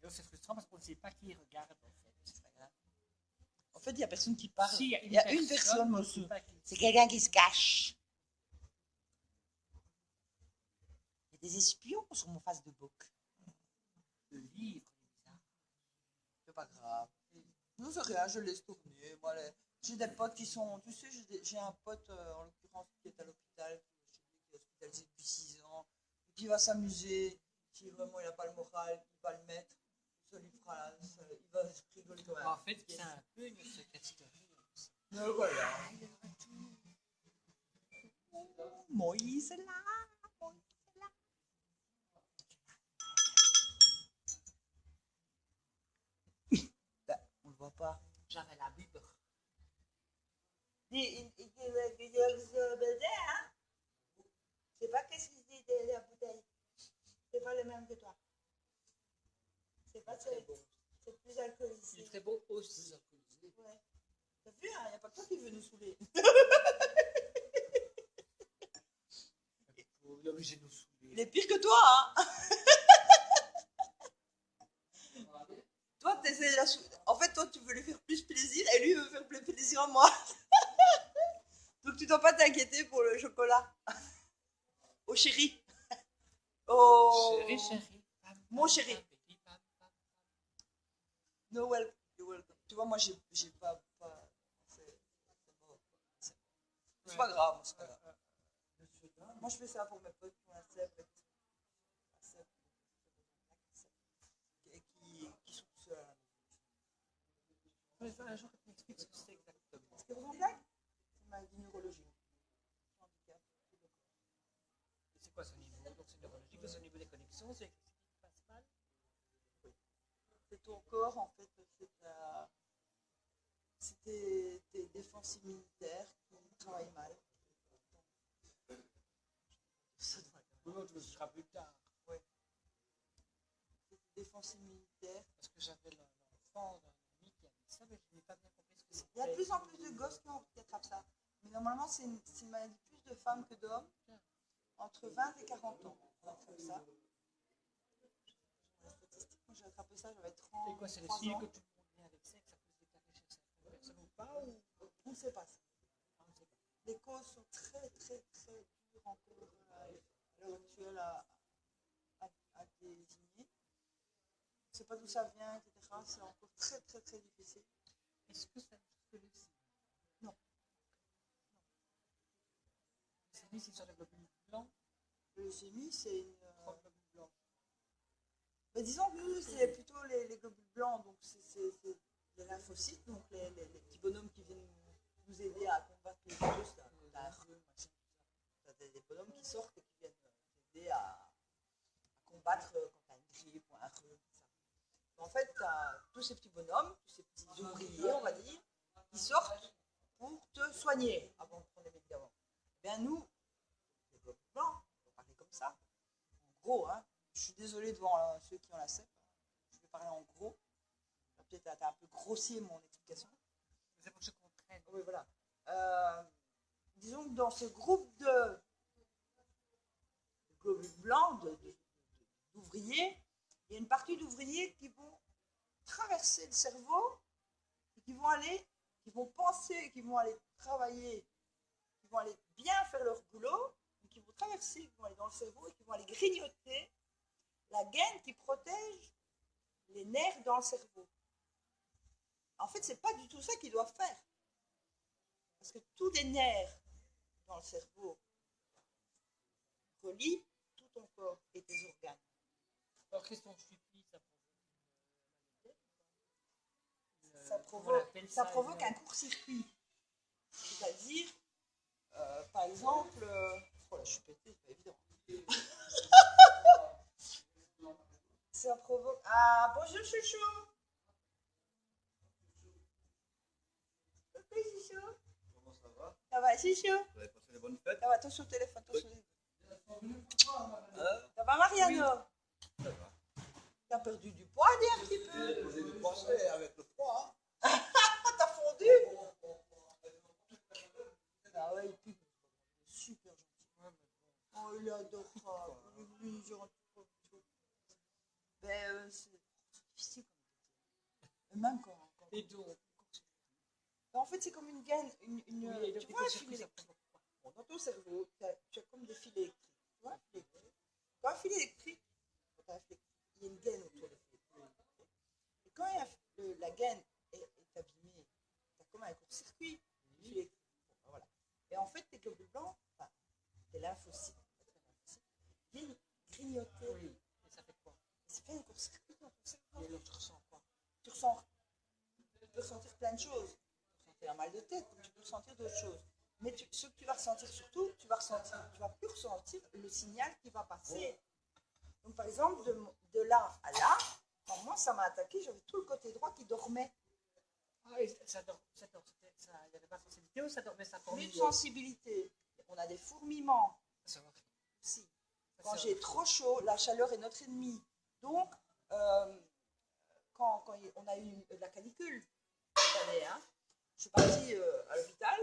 Donc, c'est frustrant parce qu'on ne sait pas qui regarde, en fait. C'est pas grave. En fait, il n'y a personne qui parle. Si, Il y a une personne, mais on monsieur. sait pas qui. C'est quelqu'un qui se cache. Il y a des espions sur mon face de bouc. Le livre, C'est pas grave. Non, c'est rien, je laisse tourner. Moi, j'ai des potes qui sont. Tu sais, j'ai un pote, en l'occurrence, qui est à l'hôpital, qui est hospitalisé depuis 6 ans, et qui va s'amuser. Si vraiment il n'a pas le moral, il va le mettre. Ça lui fera, il va rigoler quand même. En fait, c'est un peu une secret story. Mais voilà. Moïse est là. Moïse est là. Ben, on le voit pas. J'avais la Bible. Je sais pas qu'est-ce qu'il dit de la bouteille. C'est pas le même que toi. C'est pas très bon. C'est plus Il est alcoolisé. très bon aussi. Ouais. T'as vu, hein, y a pas que toi qui veut nous saouler. Il est obligé de nous saouler. Il est pire que toi, hein. Toi, t'essaies de la en fait, toi, tu veux lui faire plus plaisir et lui veut faire plus plaisir à moi. Donc, tu dois pas t'inquiéter pour le chocolat. Oh, chéri. Oh. Chérie, chérie. Mon chéri. No welcome. You're welcome. Tu vois, moi, j'ai pas c'est pas grave, c'est pas grave. Moi, je fais ça pour mes potes qui ont la sève. Et qui sont seuls. Un jour, tu m'expliques ce que c'est exactement. Ce que vous en faites, c'est ma neurologie. Handicap. C'est quoi ce niveau? Donc, c'est neurologique, c'est au niveau des connexions, c'est ce qui se passe mal. C'est ton corps, en fait, c'est tes défenses immunitaires qui travaillent mal. Oui, on te le dira plus tard. Ouais. C'est tes défenses immunitaires. Parce que j'avais l'enfant d'un ami qui avait ça, mais je n'ai pas bien compris ce que c'était. Il y a de plus en plus de gosses qui attrapent ça. Mais normalement, c'est une maladie plus de femmes que d'hommes, entre 20 et 40 ans. On attrape ça. La statistique, moi j'ai attrapé ça, j'avais 30 Et quoi, c'est les ans. signes que tout le monde vient avec ça, que ça peut se déclarer chez certaines personnes ou pas ou... On ne sait pas ça. On ne sait pas. Les causes sont très très très dures encore à l'heure actuelle à désigner. On ne sait pas d'où ça vient, etc. C'est encore très très très difficile. Est-ce que ça veut dire que le Non. c'est une sorte de globule blanc? Le leucémie, c'est une. Trois globules blancs. Mais disons que nous, c'est plutôt les globules blancs, donc c'est les lymphocytes, donc les petits bonhommes qui viennent nous aider à combattre les virus. T'as un rhume, machin, t'as des bonhommes qui sortent et qui viennent t'aider à combattre quand t'as une grippe ou un rhume, tout ça. En fait, t'as tous ces petits bonhommes, tous ces petits ouvriers, on va dire, qui sortent pour te soigner avant de prendre les médicaments. Eh bien, nous, les globules blancs, on va parler comme ça, en gros, hein. Je suis désolée devant ceux qui ont la CEP. Je vais parler en gros. Peut-être t'as un peu grossier mon explication. C'est pour que je comprenne. Oui, voilà. Disons que dans ce groupe de globules blancs, d'ouvriers, il y a une partie d'ouvriers qui vont traverser le cerveau et qui vont penser, qui vont aller travailler, qui vont aller bien faire leur boulot, et qui vont traverser, qui vont aller dans le cerveau et qui vont aller grignoter la gaine qui protège les nerfs dans le cerveau. En fait, c'est pas du tout ça qu'ils doivent faire. Parce que tous les nerfs dans le cerveau relient tout ton corps et tes organes. Alors, qu'est-ce qu'on suffit, Ça provoque un court-circuit. C'est-à-dire, par exemple, oh là, je suis pété, c'est pas évident. Ça provoque. Ah, bonjour chouchou. Coucou chouchou. Comment ça va? Ça va chouchou? Vous avez passé des bonnes fêtes? Ça va, attention au téléphone, attention. Hein? Ça va Mariano? Ça va. T'as perdu du poids, dis un petit peu. J'ai dû penser avec le froid. Ah, t'as fondu? Ah ouais, il pique. Super gentil. Oh, il est adorable. Il est gentil. Ben, c'est difficile quand même. Même quand. Et donc, En fait, c'est comme une gaine, tu vois, un fil ça électrique. Bon, dans ton cerveau, tu as comme des fils électriques. Tu vois, un fil électrique. Quand un fil électrique, il y a une gaine autour du fil électrique. Et quand la gaine est abîmée, tu as comme un court-circuit du fil électrique. Bon, voilà. Et en fait, tes globules blancs, enfin, tes lymphocytes, viennent grignoter. oui. Et ça fait quoi? Ça fait un court-circuit dans ton cerveau. Et l'autre de choses. Tu peux ressentir un mal de tête, tu peux ressentir d'autres choses. Mais ce que tu vas ressentir surtout, tu vas plus ressentir le signal qui va passer. Donc par exemple, de là à là, quand moi ça m'a attaqué, j'avais tout le côté droit qui dormait. Ah oui, ça dort. Il n'y avait pas de sensibilité ou ça dormait, ça Plus dormait de sensibilité. On a des fourmillements. Ça va. Si. Quand j'ai trop chaud, la chaleur est notre ennemi. Donc, quand on a eu de la canicule cette année, hein, je suis partie à l'hôpital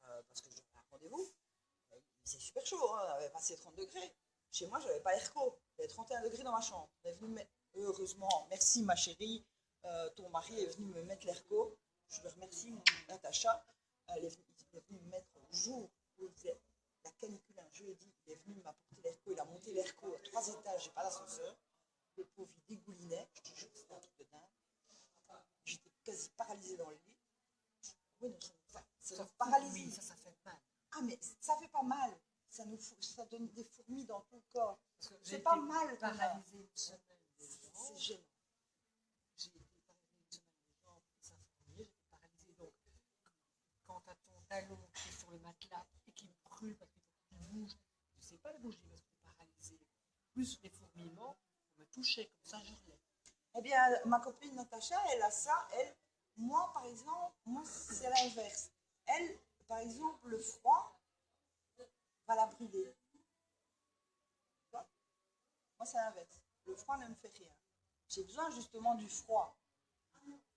parce que j'avais un rendez-vous. C'est super chaud, hein, on avait passé 30 degrés. Chez moi, je n'avais pas airco. J'avais 31 degrés dans ma chambre. On est venu heureusement, merci ma chérie, ton mari est venu me mettre l'airco. Je le remercie, Natacha. Il est venu me mettre le jour où il faisait la canicule un jeudi. Il est venu m'apporter l'airco. Il a monté l'airco à 3 étages, j'ai pas l'ascenseur. Le pauvre, il dégoulinait. Je te jure, c'était un truc de dingue. J'étais quasi paralysée dans le lit. Oui, non, ça nous paralyse. Ça fait mal. Ah, mais ça fait pas mal. Ça donne des fourmis dans tout le corps. C'est pas mal. Paralysé une semaine. C'est gênant. J'ai été paralysée une semaine des jambes et ça fourmillait, j'étais paralysée. Donc, quand tu as ton talon qui est sur le matelas et qui brûle parce qu'il faut que tu bouges, tu ne sais pas le bouger parce que tu es paralysé. Plus les fourmillements, on me touchait comme ça, je relève. Eh bien, ma copine Natacha, elle a ça. Moi, par exemple, c'est l'inverse. Elle, par exemple, le froid va la brûler. Moi, c'est l'inverse. Le froid ne me fait rien. J'ai besoin justement du froid.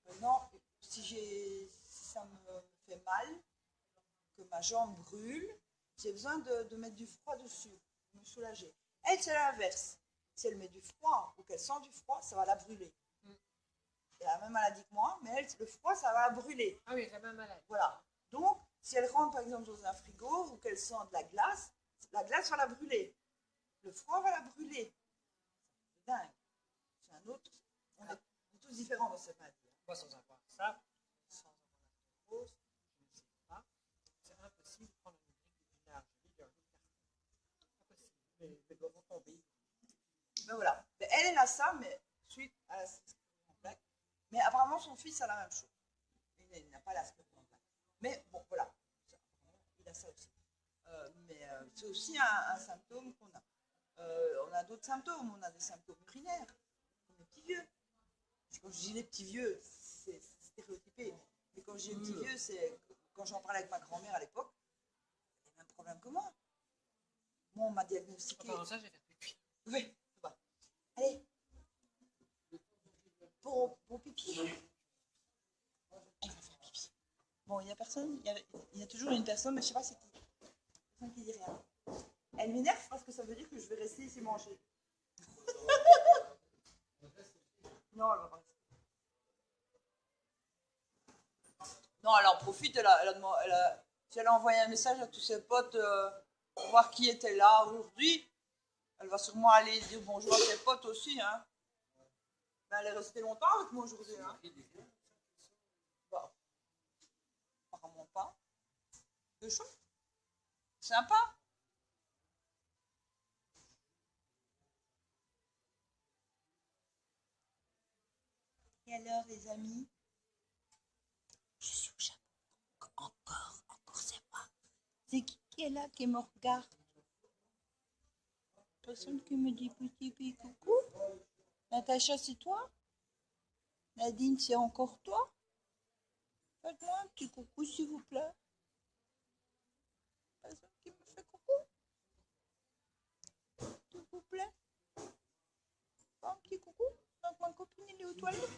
Maintenant, si ça me fait mal, que ma jambe brûle, j'ai besoin de mettre du froid dessus, pour me soulager. Elle, c'est l'inverse. Si elle met du froid ou qu'elle sent du froid, ça va la brûler. Elle a la même maladie que moi, mais elle, le froid, ça va la brûler. Ah oui, elle est la même maladie. Voilà. Donc, si elle rentre par exemple dans un frigo ou qu'elle sent de la glace va la brûler. Le froid va la brûler. C'est dingue. C'est un autre. On est tous différents dans cette maladie. Moi, sans avoir ça, sans avoir l'arthrose, je ne sais pas. C'est impossible de prendre une brique de pinard. Je dis, impossible. Les doigts vont tomber. Mais voilà. Mais elle a ça, mais suite à la sclérose en plaques. Mais apparemment, son fils a la même chose. Il n'a pas la sclérose en plaques. Mais bon, voilà. Il a ça aussi. Mais c'est aussi un symptôme qu'on a. On a d'autres symptômes. On a des symptômes urinaires, comme les petits vieux. Quand je dis les petits vieux, c'est stéréotypé. Mais quand je dis les petits vieux, c'est quand j'en parlais avec ma grand-mère à l'époque, elle avait le même problème que moi. Moi, on m'a diagnostiqué. Enfin, ça, j'ai fait pipi. Oui, voilà. Allez. Pour pipi. Elle va faire pipi. Bon, il y a personne. Il y a toujours une personne, mais je ne sais pas c'est qui. Personne qui dit rien. Elle m'énerve parce que ça veut dire que je vais rester ici manger. Non, elle va pas rester. Non, elle en profite. Si elle a envoyé un message à tous ses potes pour voir qui était là aujourd'hui, elle va sûrement aller dire bonjour à ses potes aussi. Hein. Ben, elle est restée longtemps avec moi aujourd'hui. Hein. Bon. Apparemment pas. C'est chouette. Sympa. Et alors, les amis? Je suis au Japon. Encore, c'est moi. C'est qui est là qui me regarde? Personne qui me dit petit coucou? Natacha, c'est toi? Nadine, c'est encore toi? Faites-moi un petit coucou, s'il vous plaît. Personne qui me fait coucou? S'il vous plaît? Un petit coucou? Donc, ma copine, elle est aux toilettes?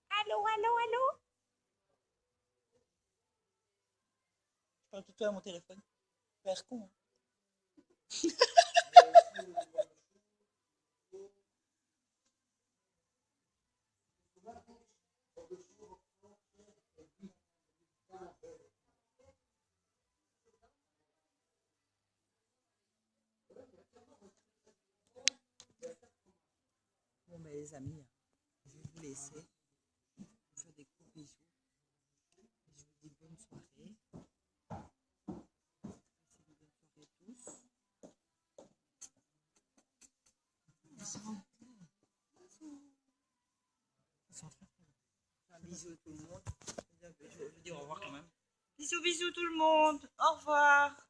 Allô? Je parle tout le temps à mon téléphone. Faire con. Hein. Bon, ben, les amis, je vais vous laisser. Je vous fais des gros bisous. Je vous dis bonne soirée. Passez une bonne soirée tous. Bisous. bisous tout le monde. Je vais dire au revoir quand même. Bisous, bisous tout le monde. Au revoir.